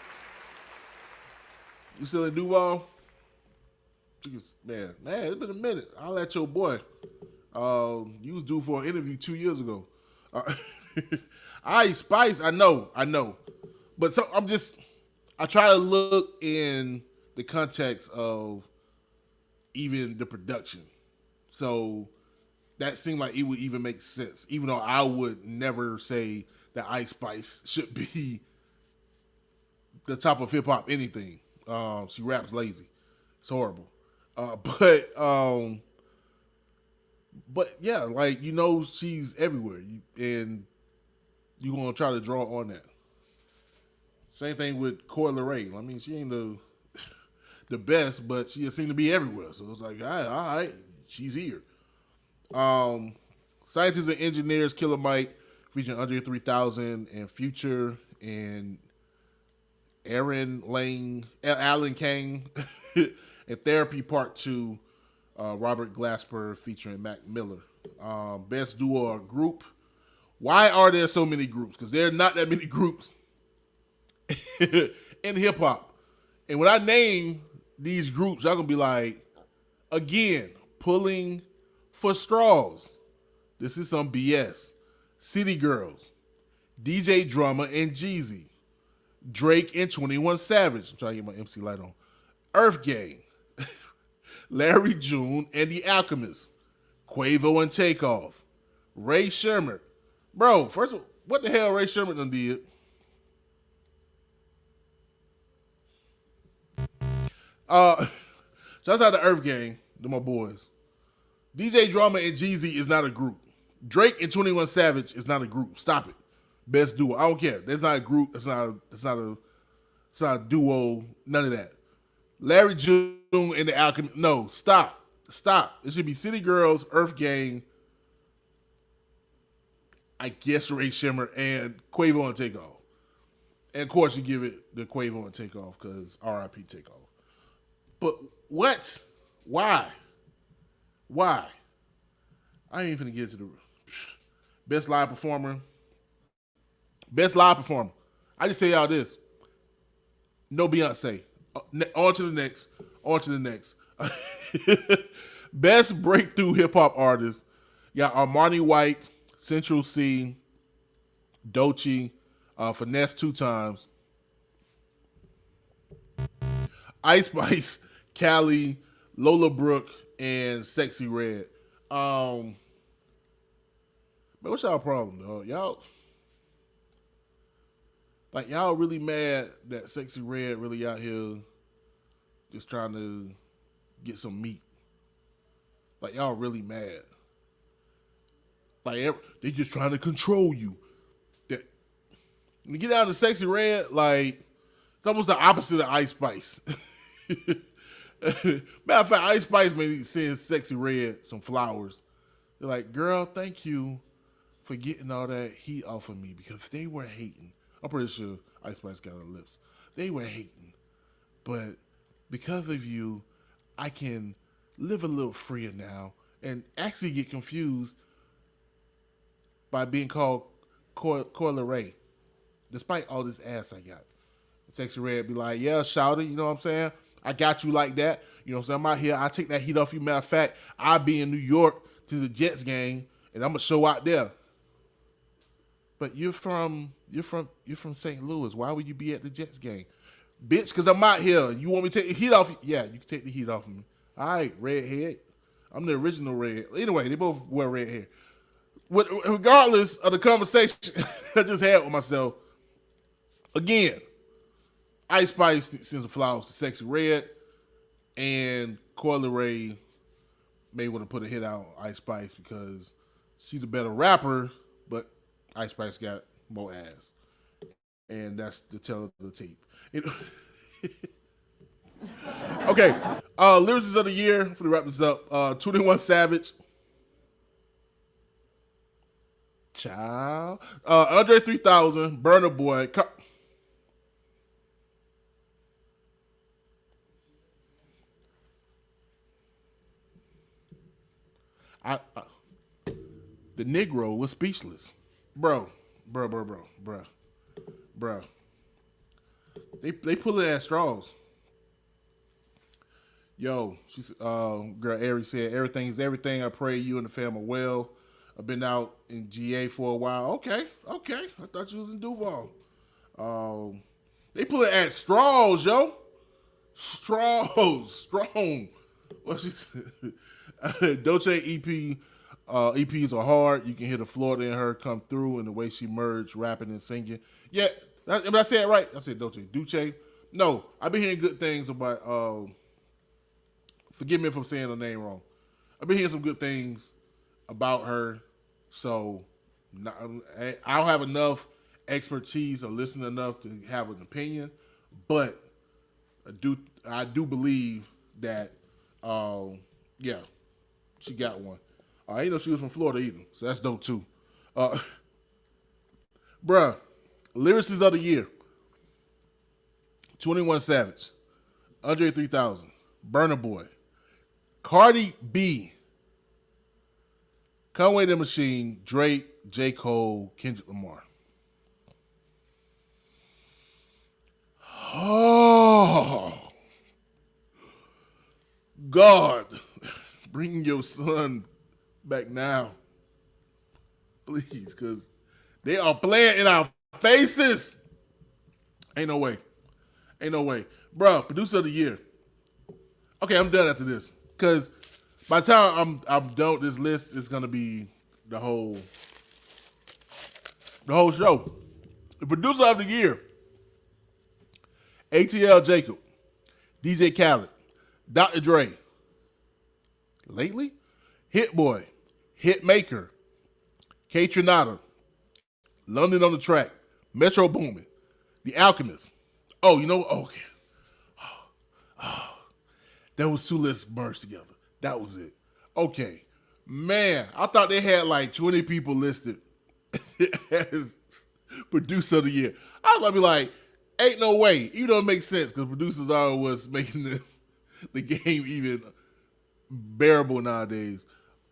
You still in Duval? Man, it's been a minute. I'll let your boy. You was due for an interview 2 years ago. Ice Spice, I know. But so I try to look in the context of even the production. So that seemed like it would even make sense, even though I would never say that Ice Spice should be the top of hip hop anything. She raps lazy. It's horrible. But yeah, like, she's everywhere, and you're gonna try to draw on that. Same thing with Coi Leray. I mean, she ain't the best, but she just seemed to be everywhere. So it's like, all right, she's here. Scientists and Engineers, Killer Mike, featuring Andre 3000 and Future and Alan Kane, and Therapy Part 2, Robert Glasper featuring Mac Miller. Best Duo or Group. Why are there so many groups? Because there are not that many groups in hip hop. And when I name these groups, y'all gonna be like, again, pulling for straws. This is some BS. City Girls, DJ Drama and Jeezy, Drake and 21 Savage. I'm trying to get my MC light on. Earth Gang, Larry June and The Alchemist, Quavo and Takeoff, Ray Sherman. Bro, first of all, what the hell Ray Sherman done did? Shouts out to Earth Gang, they're my boys. DJ Drama and Jeezy is not a group. Drake and 21 Savage is not a group. Stop it. Best duo. I don't care. That's not a group. It's not a duo. None of that. Larry June and The Alchemist. No, stop. It should be City Girls, Earth Gang, I guess Ray Shimmer, and Quavo and Takeoff. And of course you give it the Quavo and Takeoff because R.I.P. Takeoff. But what? Why? I ain't even gonna get to the best live performer. I just say y'all this. No Beyonce. On to the next. Best breakthrough hip hop artist. Yeah, Armani White, Central C, Doechii, Finesse 2 times. Ice Spice, Cali, Lola Brooke, and Sexy Red. Man, what's y'all problem, dog? Y'all really mad that Sexy Red really out here just trying to get some meat. Like, y'all really mad. Like, they just trying to control you. When you get down to Sexy Red, like, it's almost the opposite of Ice Spice. Matter of fact, Ice Spice made send Sexy Red some flowers. They're like, girl, thank you for getting all that heat off of me because they were hating. I'm pretty sure Ice Spice got her lips. They were hating. But because of you, I can live a little freer now and actually get confused by being called Coyle Ray, despite all this ass I got. Sexy Red be like, yeah, shouty, you know what I'm saying? I got you like that. You know what I'm saying? I'm out here. I take that heat off you. Matter of fact, I'll be in New York to the Jets game, and I'm gonna show out there. But you're from St. Louis. Why would you be at the Jets game? Bitch, because I'm out here. You want me to take the heat off you? Yeah, you can take the heat off of me. All right, redhead. I'm the original red. Anyway, they both wear red hair. Regardless of the conversation I just had with myself, again, Ice Spice sends the flowers to Sexy Red, and Coyle Ray may want to put a hit out on Ice Spice because she's a better rapper, but Ice Spice got more ass. And that's the tell of the tape. Okay, lyricists of the year, for to wrap this up, 21 Savage. Child. Andre 3000, Burna Boy. The Negro was speechless. Bro. They pulling at straws. Yo, she's girl Ari said, everything's everything. I pray you and the fam are well. I've been out in GA for a while. Okay. I thought you was in Duval. They pulling at straws, yo. Straws, strong. What she said? Dolce EP. EPs are hard. You can hear the Florida in her come through and the way she merged rapping and singing. Yeah, I said it right. I said Dolce. Duce. No, I've been hearing good things about, forgive me if I'm saying the name wrong. I've been hearing some good things about her. So I don't have enough expertise or listen enough to have an opinion. But I do believe that, yeah, she got one. I didn't know she was from Florida either, so that's dope too. Bruh, lyricists of the year. 21 Savage, Andre 3000, Burna Boy, Cardi B, Conway the Machine, Drake, J. Cole, Kendrick Lamar. Oh, God, bring your son back now, please, because they are playing in our faces. Ain't no way. Bro, producer of the year. Okay, I'm done after this. Because by the time I'm done with this list, it's going to be the whole show. The producer of the year. ATL Jacob. DJ Khaled. Dr. Dre. Lately? Hit Boy. Hitmaker. K Trinata. London on the Track. Metro Boomin. The Alchemist. Oh, you know what? Okay. That was two lists merged together. That was it. Okay. Man, I thought they had like 20 people listed as producer of the year. I was gonna be like, ain't no way. Even though it makes sense because producers are what's making the game even bearable nowadays.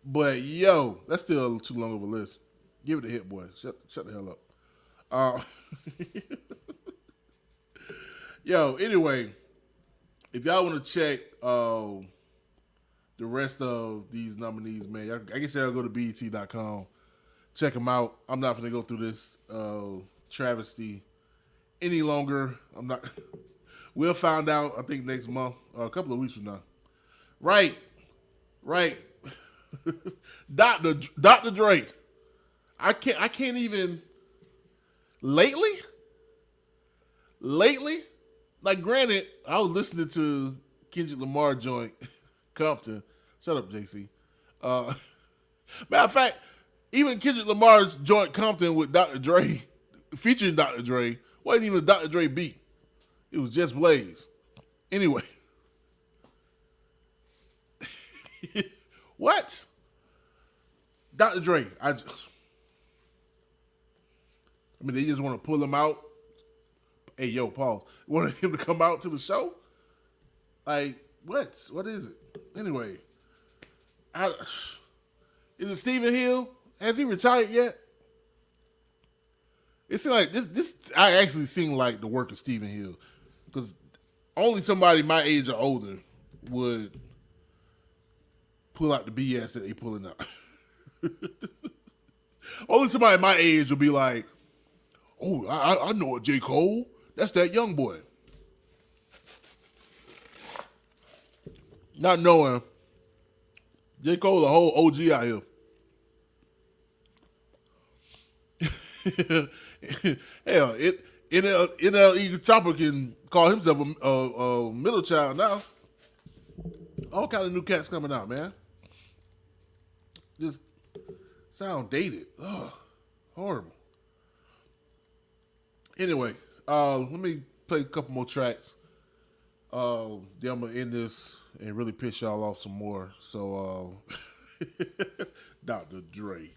But yo, that's still too long of a list. Give it a Hit Boy. Shut the hell up. Yo, anyway, if y'all want to check the rest of these nominees, man, I guess y'all go to BET.com. Check them out. I'm not going to go through this travesty any longer. I'm not. We'll find out, I think, next month, a couple of weeks from now. Right. Dr. Dre. I can't even. Lately? Like, granted, I was listening to Kendrick Lamar joint, Compton. Shut up, JC. Matter of fact, even Kendrick Lamar's joint Compton with Dr. Dre, featuring Dr. Dre, wasn't even a Dr. Dre beat. It was just Blaze. Anyway, What? Dr. Dre. I mean, they just want to pull him out. Hey, yo, Paul. Wanted him to come out to the show? Like, what? What is it? Anyway. Is it Stephen Hill? Has he retired yet? It seems like this. I actually seem like the work of Stephen Hill, because only somebody my age or older would pull out the BS that they pulling out. Only somebody my age will be like, "Oh, I know a J. Cole. That's that young boy." Not knowing J. Cole, a whole OG out here. Hell, NLE Chopper can call himself a middle child now. All kind of new cats coming out, man. Just sound dated. Ugh, horrible. Anyway, let me play a couple more tracks. Then I'm gonna end this and really piss y'all off some more. So, Dr. Dre.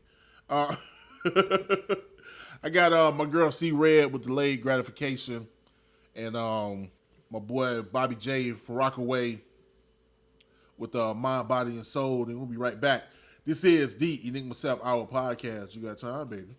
I got my girl C Red with Delayed Gratification, and my boy Bobbyjfromrockaway with Mind, Body, and Soul. And we'll be right back. This is the Enigma Sept Hour podcast. You got time, baby?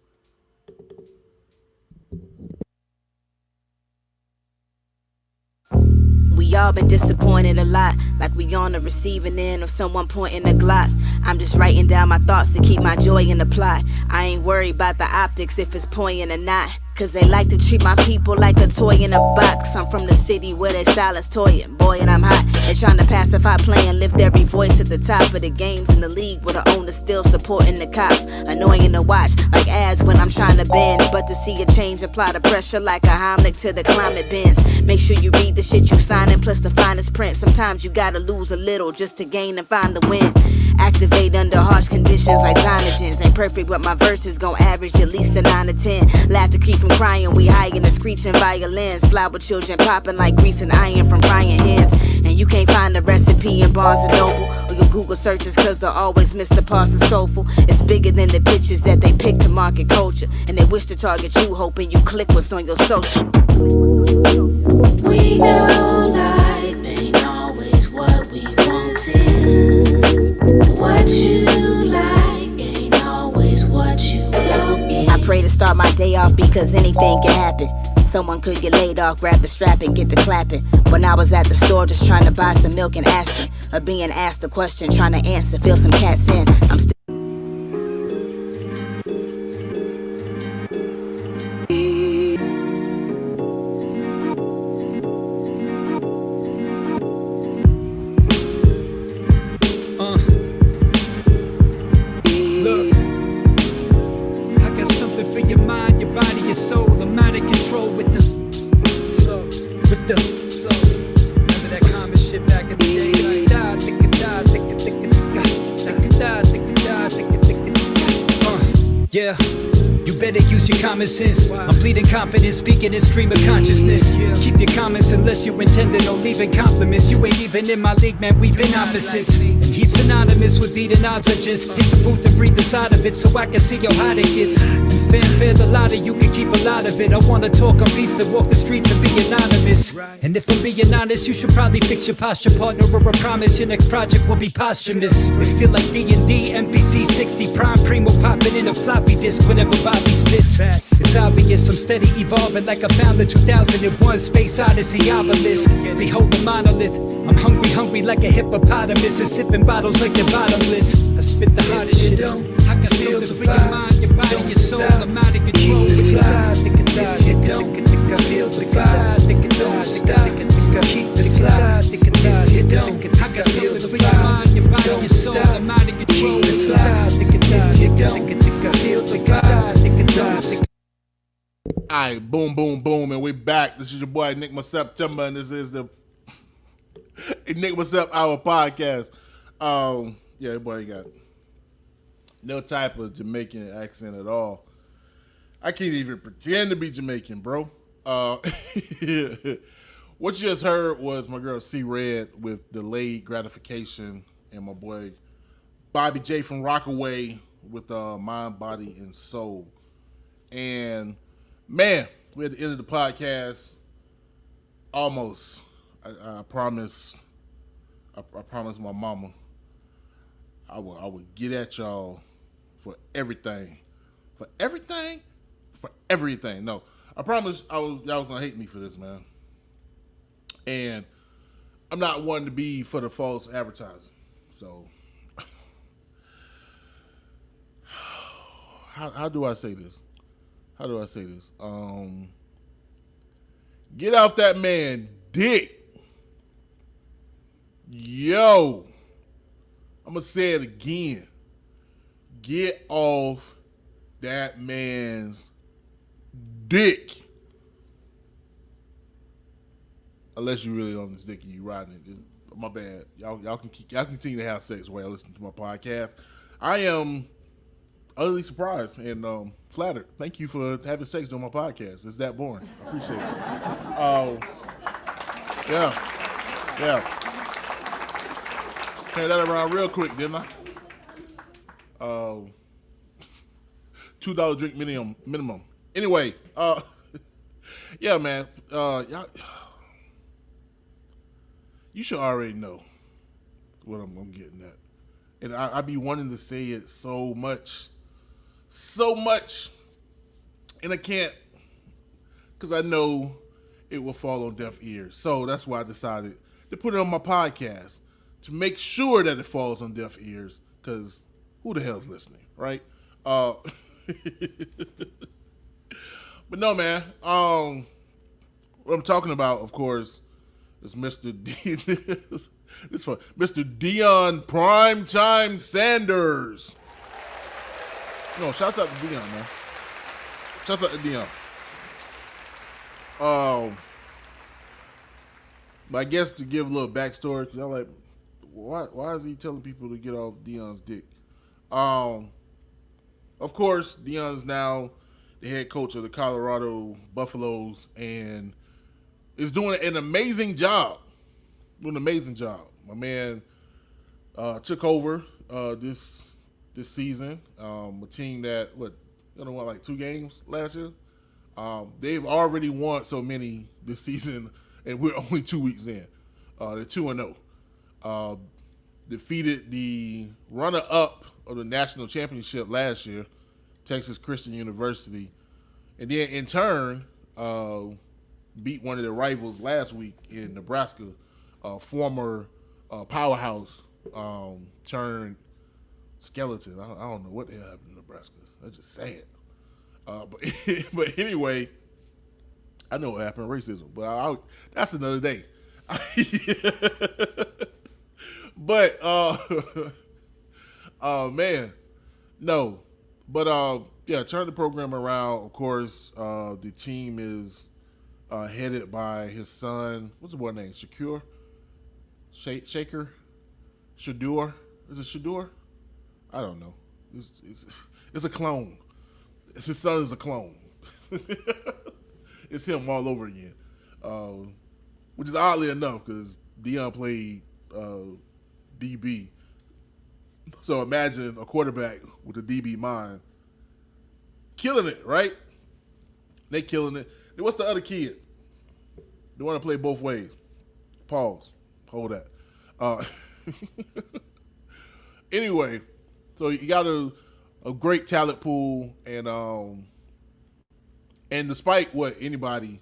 We all been disappointed a lot, like we on the receiving end of someone pointing a Glock. I'm just writing down my thoughts to keep my joy in the plot. I ain't worried about the optics if it's poignant or not, cause they like to treat my people like a toy in a box. I'm from the city where they silence toying, boy, and I'm hot. They trying to pacify, play and lift every voice at the top of the games in the league, where the owner still supporting the cops. Annoying to watch, like ads when I'm trying to bend, but to see a change, apply the pressure like a Heimlich to the climate bends. Make sure you read the shit you signing, plus the finest print. Sometimes you gotta lose a little just to gain and find the win. Activate under harsh conditions like Zynogens. Ain't perfect, but my verses gon' average at least a 9 to 10. Laughter keep from crying, we high in the screeching violins. Flower children popping like grease and iron from frying hands. And you can't find the recipe in Barnes & Noble or your Google searches, cause they'll always miss the parts of soulful. It's bigger than the pictures that they pick to market culture, and they wish to target you, hoping you click what's on your social. We know life ain't always what we wanted. What you like ain't always what you don't get. I pray to start my day off because anything can happen. Someone could get laid off, grab the strap and get to clapping. When I was at the store just trying to buy some milk and aspirin, or being asked a question, trying to answer, fill some cats in. I'm still common sense. I'm bleeding confidence, speaking in stream of consciousness. Keep your comments unless you intended, no leaving compliments. You ain't even in my league, man, we've been opposites. And he's synonymous with beating odds. I just hit the booth and breathe inside of it so I can see how hot it gets. And fanfare the louder, you can keep a lot of it. I wanna talk on beats that walk the streets and be anonymous. And if I'm being honest, you should probably fix your posture, partner, or I promise your next project will be posthumous. It feel like D&D, MPC 60, prime primo popping in a floppy disk whenever Bobby spits. It's obvious I'm steady evolving like I found the 2001 Space Odyssey obelisk. Behold the monolith, I'm hungry like a hippopotamus, and sipping bottles like they're bottomless. I spit the hottest shit. I can feel the free your mind, your body, your soul. I'm out of control. If you don't feel the vibe, don't stop. Keep the fly. If you don't, I can feel the free your mind, your body, your soul. I'm out of control. If you don't feel the vibe, don't stop. Alright, boom, boom, boom, and we back. This is your boy Enigma September, and this is the Enigma Sept Hour podcast. Yeah, boy, you got no type of Jamaican accent at all. I can't even pretend to be Jamaican, bro. What you just heard was my girl C Red with Delayed Gratification. and my boy Bobby J from Rockaway with Mind, Body, and Soul. And man, we're at the end of the podcast. Almost. I promise my mama I would get at y'all for everything. For everything? For everything. No. I promise y'all was gonna hate me for this, man. And I'm not one to be for the false advertising. So how do I say this? Get off that man dick. Yo. I'm going to say it again. Get off that man's dick. Unless you really on this dick and you riding it. My bad. Y'all continue to have sex while listening to my podcast. I am utterly surprised and flattered. Thank you for having sex on my podcast. It's that boring. I appreciate it. Yeah. Turn that around real quick, didn't I? $2 drink minimum. Anyway, yeah, man. Y'all, you should already know what I'm getting at. And I be wanting to say it so much. And I can't, because I know it will fall on deaf ears. So that's why I decided to put it on my podcast, to make sure that it falls on deaf ears, because who the hell's listening, right? But no, man. What I'm talking about, of course, is Mr. Deion Primetime Sanders. No, shouts out to Deion, man. Shouts out to Deion. But I guess to give a little backstory, because I'm like, why is he telling people to get off Deion's dick? Of course, Deion's now the head coach of the Colorado Buffaloes and is doing an amazing job. My man took over this season. A team that won like 2 games last year. They've already won so many this season, and we're only 2 weeks in. They're 2-0. Defeated the runner-up of the national championship last year, Texas Christian University, and then in turn beat one of their rivals last week in Nebraska, former powerhouse turned skeleton. I don't know what the hell happened in Nebraska. I just say it. But anyway, I know what happened, racism. But that's another day. But man, no. But yeah, turn the program around. Of course, the team is headed by his son. What's the boy name? Shadur? Shadur? Is it Shadur? I don't know. It's a clone. His son is a clone. It's him all over again. Which is oddly enough because Deion played DB. So imagine a quarterback with a DB mind. Killing it, right? They killing it. And what's the other kid? They want to play both ways. Pause. Hold that. Anyway, so you got a great talent pool, and despite what anybody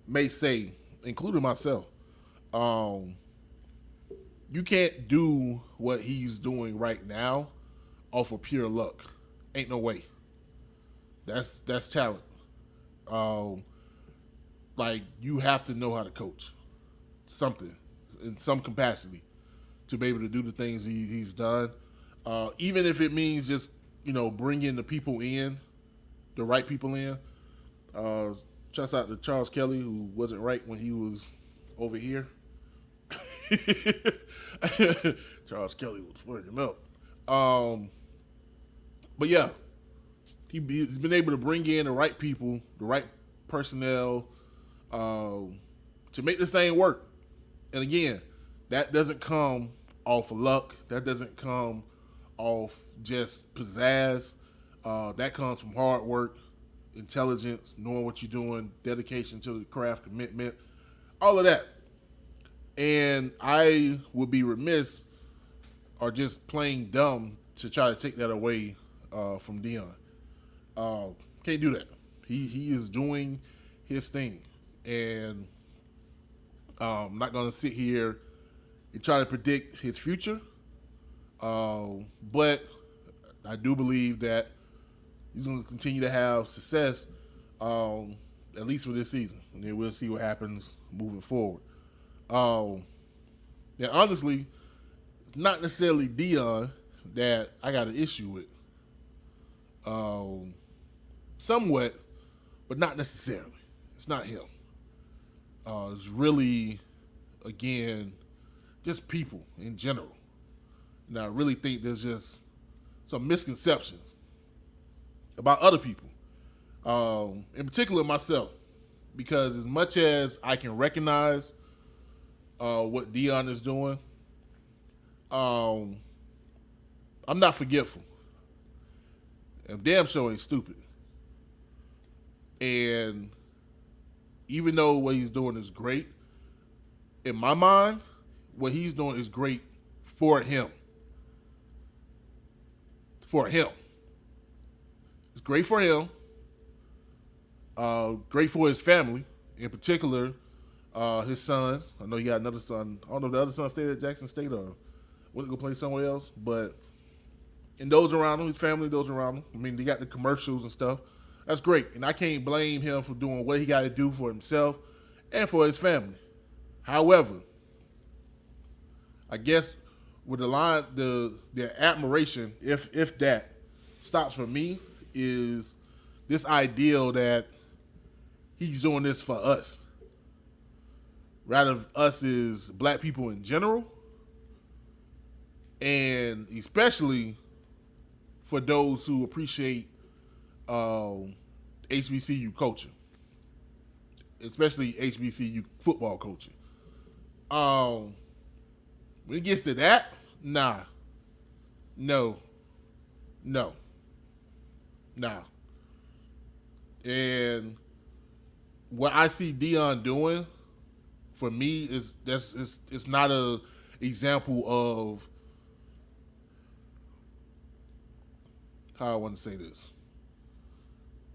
may say, including myself, you can't do what he's doing right now off of pure luck. Ain't no way. That's talent. Like, you have to know how to coach something in some capacity to be able to do the things he's done. Even if it means just, bringing the people in, the right people in. Shouts out to Charles Kelly, who wasn't right when he was over here. Charles Kelly was fucking up. But yeah, he's been able to bring in the right people, the right personnel, to make this thing work. And again, that doesn't come off of luck. That doesn't come off just pizzazz. That comes from hard work, intelligence, knowing what you're doing, dedication to the craft, commitment, all of that. And I would be remiss or just plain dumb to try to take that away from Deion. Can't do that. He is doing his thing. And I'm not going to sit here and try to predict his future. But I do believe that he's going to continue to have success, at least for this season. And then we'll see what happens moving forward. Yeah, honestly, it's not necessarily Deion that I got an issue with. Somewhat, but not necessarily. It's not him. It's really, again, just people in general. And I really think there's just some misconceptions about other people, in particular myself, because as much as I can recognize what Deion is doing, I'm not forgetful. I'm damn sure ain't stupid. And even though what he's doing is great, in my mind, what he's doing is great for him. For him. It's great for him. Great for his family, in particular, his sons. I know he got another son. I don't know if the other son stayed at Jackson State or went to go play somewhere else, but and those around him, his family, those around him. I mean, they got the commercials and stuff. That's great, and I can't blame him for doing what he got to do for himself and for his family. However, I guess with the admiration, if that stops for me, is this ideal that he's doing this for us, rather us as black people in general, and especially for those who appreciate HBCU culture, especially HBCU football culture. When it gets to that, nah. And what I see Deion doing, for me, is it's not a example of how I want to say this.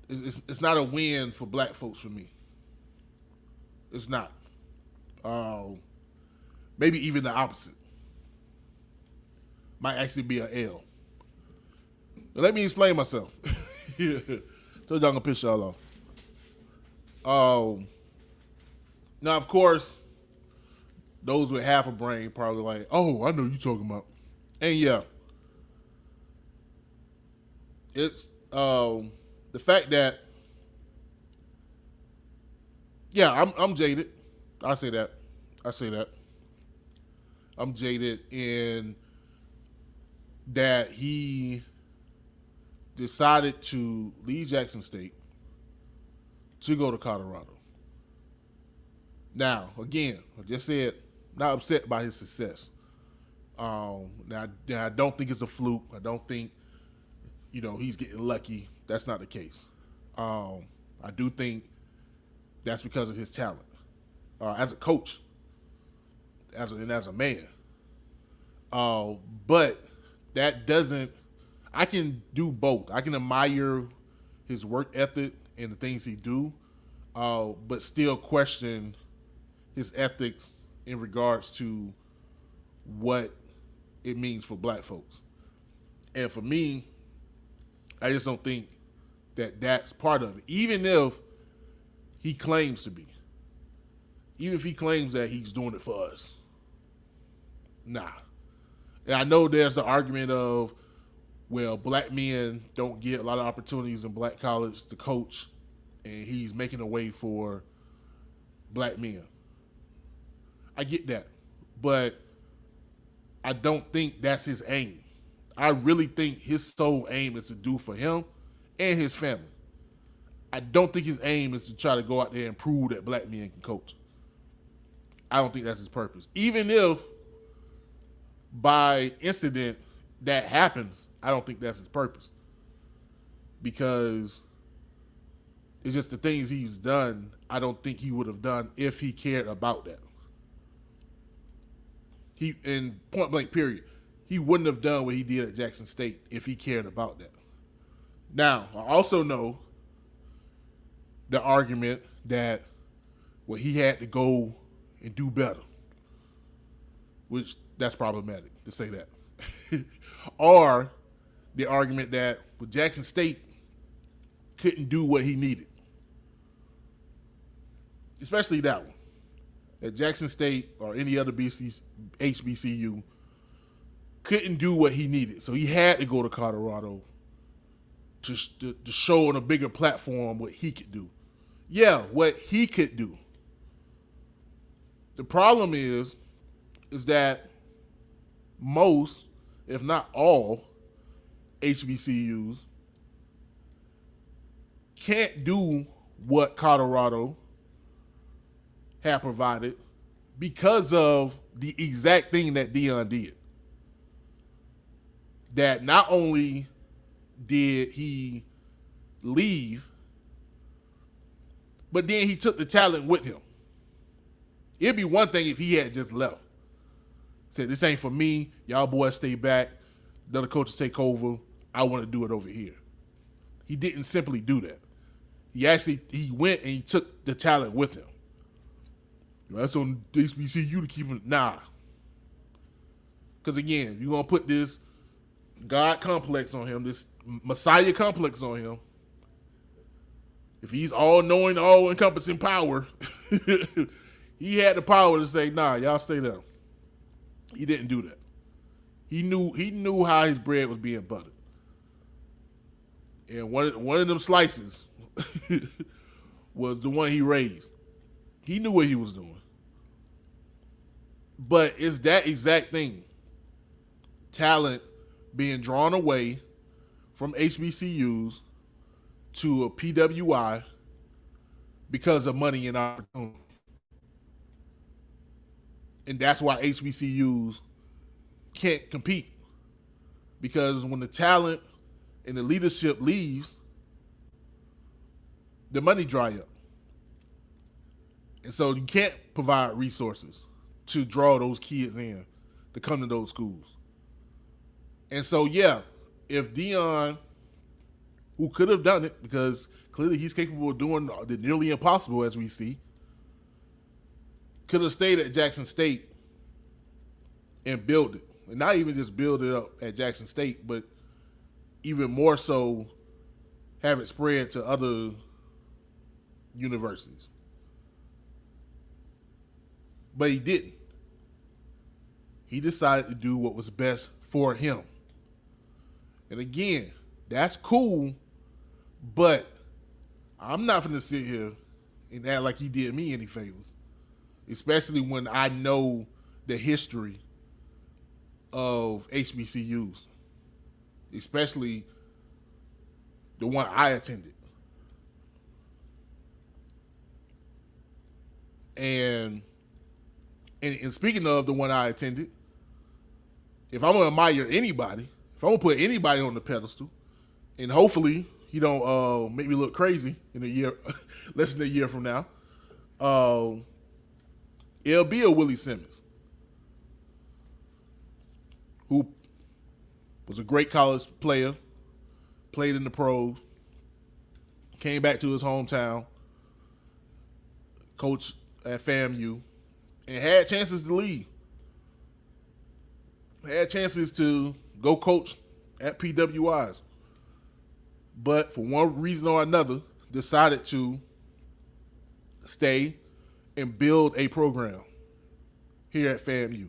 It's not a win for black folks for me. It's not. Maybe even the opposite. Might actually be an L. But let me explain myself. Yeah. So y'all gonna piss y'all off. Now, of course, those with half a brain probably like, oh, I know you talking about. And yeah. It's the fact that, yeah, I'm jaded. I say that. I'm jaded in that he decided to leave Jackson State to go to Colorado. Now, again, I just said, not upset by his success. Now, I don't think it's a fluke. I don't think, he's getting lucky. That's not the case. I do think that's because of his talent as a coach, as a man. But that doesn't. I can do both. I can admire his work ethic and the things he do, but still question his ethics in regards to what it means for black folks. And for me, I just don't think that that's part of it. Even if he claims to be. Even if he claims that he's doing it for us. Nah. And I know there's the argument of, well, black men don't get a lot of opportunities in black college to coach, and he's making a way for black men. I get that. But I don't think that's his aim. I really think his sole aim is to do for him and his family. I don't think his aim is to try to go out there and prove that black men can coach. I don't think that's his purpose. Even if by incident that happens, I don't think that's his purpose. Because it's just the things he's done, I don't think he would have done if he cared about that. He, in point blank period, he wouldn't have done what he did at Jackson State if he cared about that. Now, I also know the argument that, well, he had to go and do better, which that's problematic to say that. Or the argument that, well, Jackson State couldn't do what he needed. Especially that one. At Jackson State or any other HBCU couldn't do what he needed. So he had to go to Colorado to show on a bigger platform what he could do. Yeah, what he could do. The problem is that most, if not all, HBCUs can't do what Colorado had provided because of the exact thing that Deion did. That not only did he leave, but then he took the talent with him. It'd be one thing if he had just left. Said, this ain't for me. Y'all boys stay back. The other coaches take over. I want to do it over here. He didn't simply do that. He went and he took the talent with him. That's on HBCU to keep him. Nah. Because again, you're going to put this God complex on him, this Messiah complex on him. If he's all-knowing, all-encompassing power, he had the power to say, nah, y'all stay there. He didn't do that. He knew how his bread was being buttered. And one of them slices was the one he raised. He knew what he was doing. But it's that exact thing. Talent being drawn away from HBCUs to a PWI because of money and opportunity. And that's why HBCUs can't compete. Because when the talent and the leadership leaves, the money dry up. And so you can't provide resources to draw those kids in to come to those schools. And so, yeah, if Deion, who could have done it, because clearly he's capable of doing the nearly impossible, as we see, could have stayed at Jackson State and built it. And not even just build it up at Jackson State, but even more so have it spread to other universities. But he didn't. He decided to do what was best for him. And again, that's cool, but I'm not going to sit here and act like he did me any favors, especially when I know the history of HBCUs, especially the one I attended. And speaking of the one I attended, if I'm going to admire anybody, if I'm going to put anybody on the pedestal, and hopefully he don't make me look crazy in a year, less than a year from now, it'll be a Willie Simmons, who was a great college player, played in the pros, came back to his hometown, coached at FAMU, and had chances to leave. Had chances to go coach at PWIs. But for one reason or another, decided to stay and build a program here at FAMU.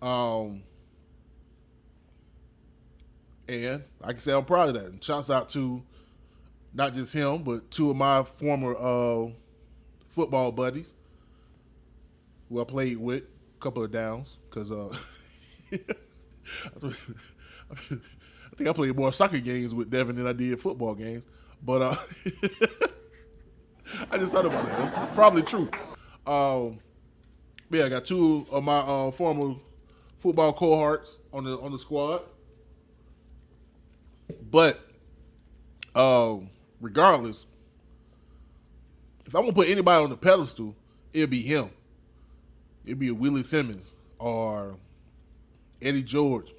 And like I said, I'm proud of that. And shouts out to not just him, but two of my former football buddies who I played with, a couple of downs, because I think I played more soccer games with Devin than I did football games. But I just thought about that. That's probably true. Yeah, I got two of my former football cohorts on the squad. But regardless, if I'm gonna put anybody on the pedestal, it'd be him. It'd be a Willie Simmons or Eddie George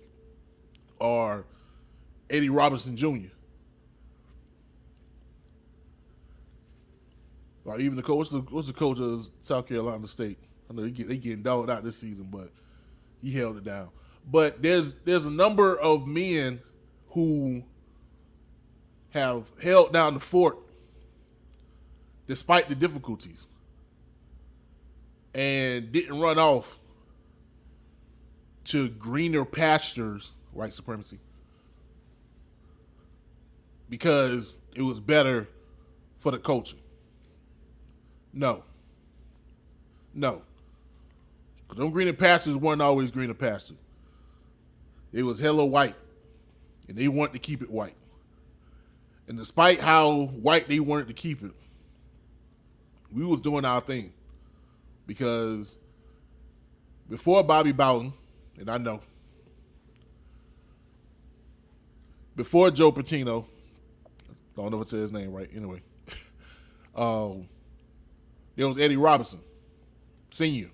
or Eddie Robinson Jr. Or even the coach. What's the coach of South Carolina State? I know they getting dogged out this season, but he held it down. But there's a number of men who have held down the fort despite the difficulties and didn't run off to greener pastures, white supremacy, because it was better for the culture. No. Because them greener pastures weren't always greener pastures. It was hella white, and they wanted to keep it white. And despite how white they wanted to keep it, we was doing our thing. Because before Bobby Bowden, and I know, before Joe Patino, I don't know if I said his name right, anyway, there was Eddie Robinson, Sr.,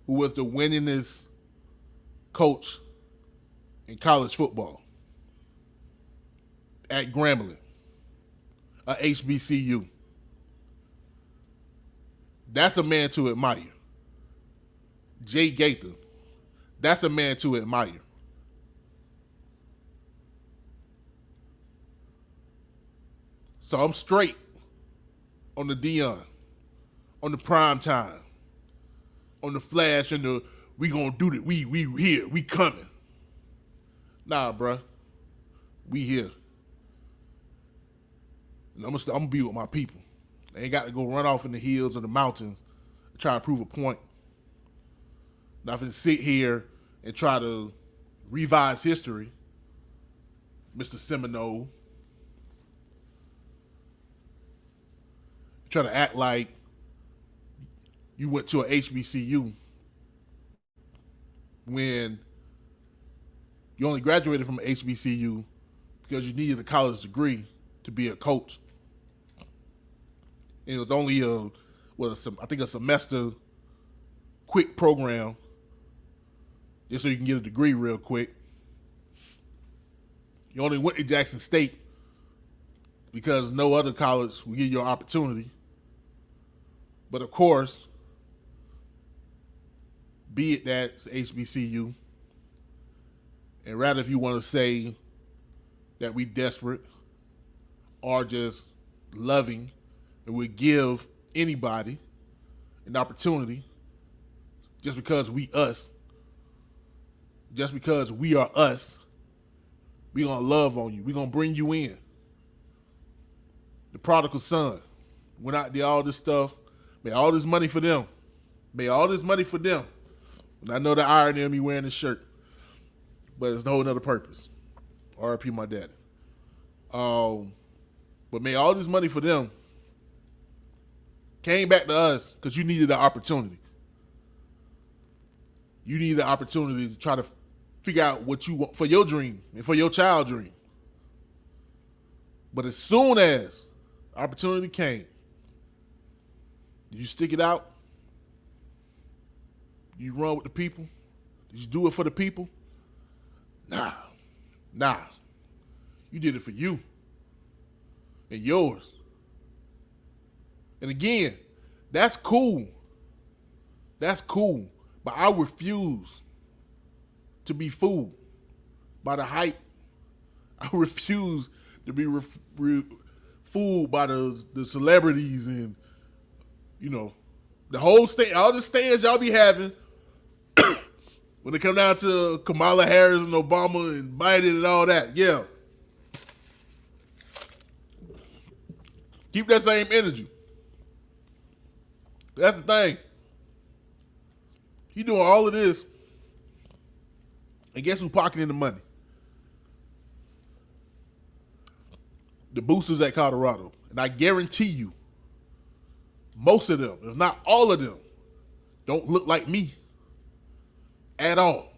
who was the winningest coach in college football at Grambling, a HBCU. That's a man to admire. Jay Gaither, that's a man to admire. So I'm straight on the Deion, on the prime time, on the flash, and the we gonna do it. We here, we coming. Nah, bruh, we here. And I'm gonna be with my people. They ain't got to go run off in the hills or the mountains and try to prove a point. Not gonna sit here and try to revise history, Mr. Seminole. Try to act like you went to a HBCU when you only graduated from an HBCU because you needed a college degree to be a coach. And it was only a semester quick program just so you can get a degree real quick. You only went to Jackson State because no other college will give you an opportunity. But of course, be it that's HBCU, and rather if you want to say that we desperate or just loving and we give anybody an opportunity just because we us, just because we are us, we gonna love on you. We gonna bring you in. The prodigal son went out there, all this stuff, made all this money for them. And I know the irony of me wearing this shirt, but it's a whole nother purpose. R.I.P. my daddy. But made all this money for them. Came back to us because you needed an opportunity. You needed an opportunity to try to figure out what you want for your dream and for your child's dream. But as soon as opportunity came, did you stick it out? Did you run with the people? Did you do it for the people? Nah. You did it for you and yours. And again, that's cool. But I refuse to be fooled by the hype. I refuse to be fooled by the celebrities and, the whole all the stands y'all be having when it come down to Kamala Harris and Obama and Biden and all that. Yeah. Keep that same energy. That's the thing. You doing all of this, and guess who's pocketing the money? The boosters at Colorado. And I guarantee you, most of them, if not all of them, don't look like me. At all.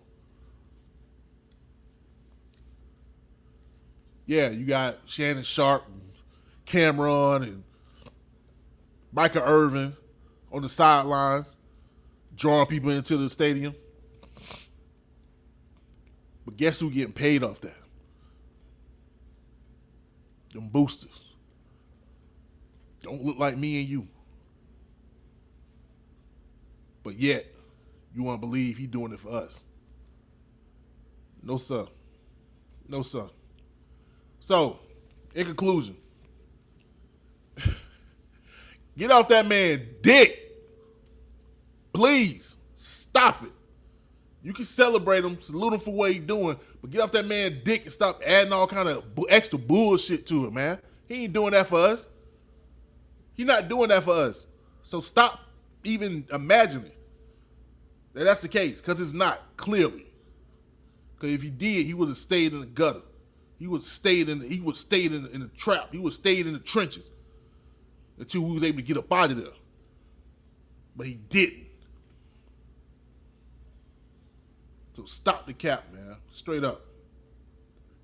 Yeah, you got Shannon Sharp and Cameron and Micah Irvin on the sidelines, drawing people into the stadium. But guess who getting paid off that? Them boosters. Don't look like me and you. But yet, you want to believe he doing it for us. No, sir. No, sir. So, in conclusion, get off that man's dick. Please, stop it. You can celebrate him, salute him for what he's doing, but get off that man's dick and stop adding all kind of extra bullshit to it, man. He ain't doing that for us. He's not doing that for us. So stop even imagining that that's the case, because it's not, clearly. Because if he did, he would have stayed in the gutter. He would have stayed in the trap. He would have stayed in the trenches until we was able to get up out of there. But he didn't. So stop the cap, man. Straight up.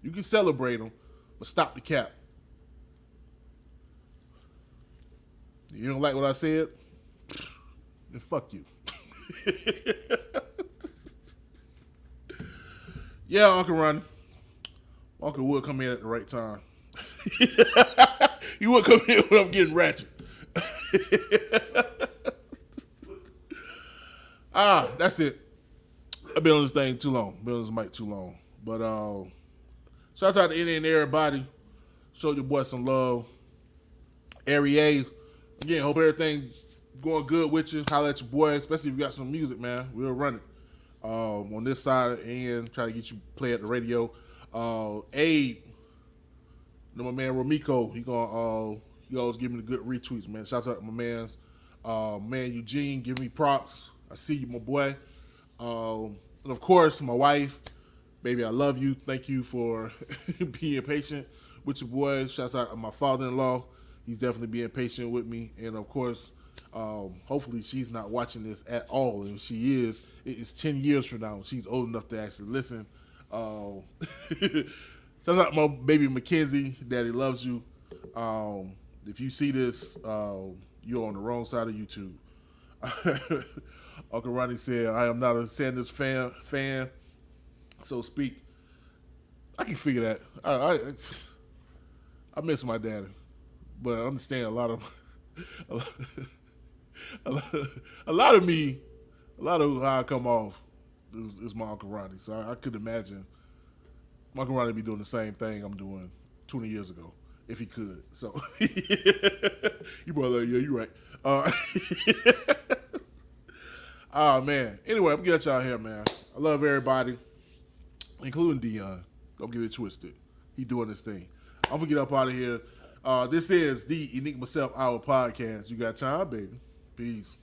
You can celebrate him, but stop the cap. You don't like what I said? Then fuck you. Yeah, Uncle Ronnie. Uncle would come in at the right time. He would come in when I'm getting ratchet. That's it. I've been on this thing too long. Been on this mic too long. But shout out to any and everybody. Show your boy some love. Area. Again, hope everything going good with you. Holla at your boy, especially if you got some music, man. We'll run it. On this side and try to get you play at the radio. Abe, my man Romiko, he always give me the good retweets, man. Shout out to my man's man Eugene, give me props. I see you, my boy. And of course, my wife, baby, I love you. Thank you for being patient with your boy. Shout out to my father-in-law. He's definitely being patient with me. And of course, hopefully she's not watching this at all. And if she is, it's 10 years from now. She's old enough to actually listen. Shout out to my baby Mackenzie. Daddy loves you. If you see this, you're on the wrong side of YouTube. Uncle Ronnie said, I am not a Sanders fan, so speak. I can figure that. I miss my daddy, but I understand a lot of how I come off is my Uncle Ronnie. So I could imagine my Uncle Ronnie be doing the same thing I'm doing 20 years ago, if he could. So you probably like, yeah, you're right. Oh, man. Anyway, I'm going to get y'all here, man. I love everybody, including Deion. Don't get it twisted. He doing this thing. I'm going to get up out of here. This is the Enigma Sept Hour podcast. You got time, baby. Peace.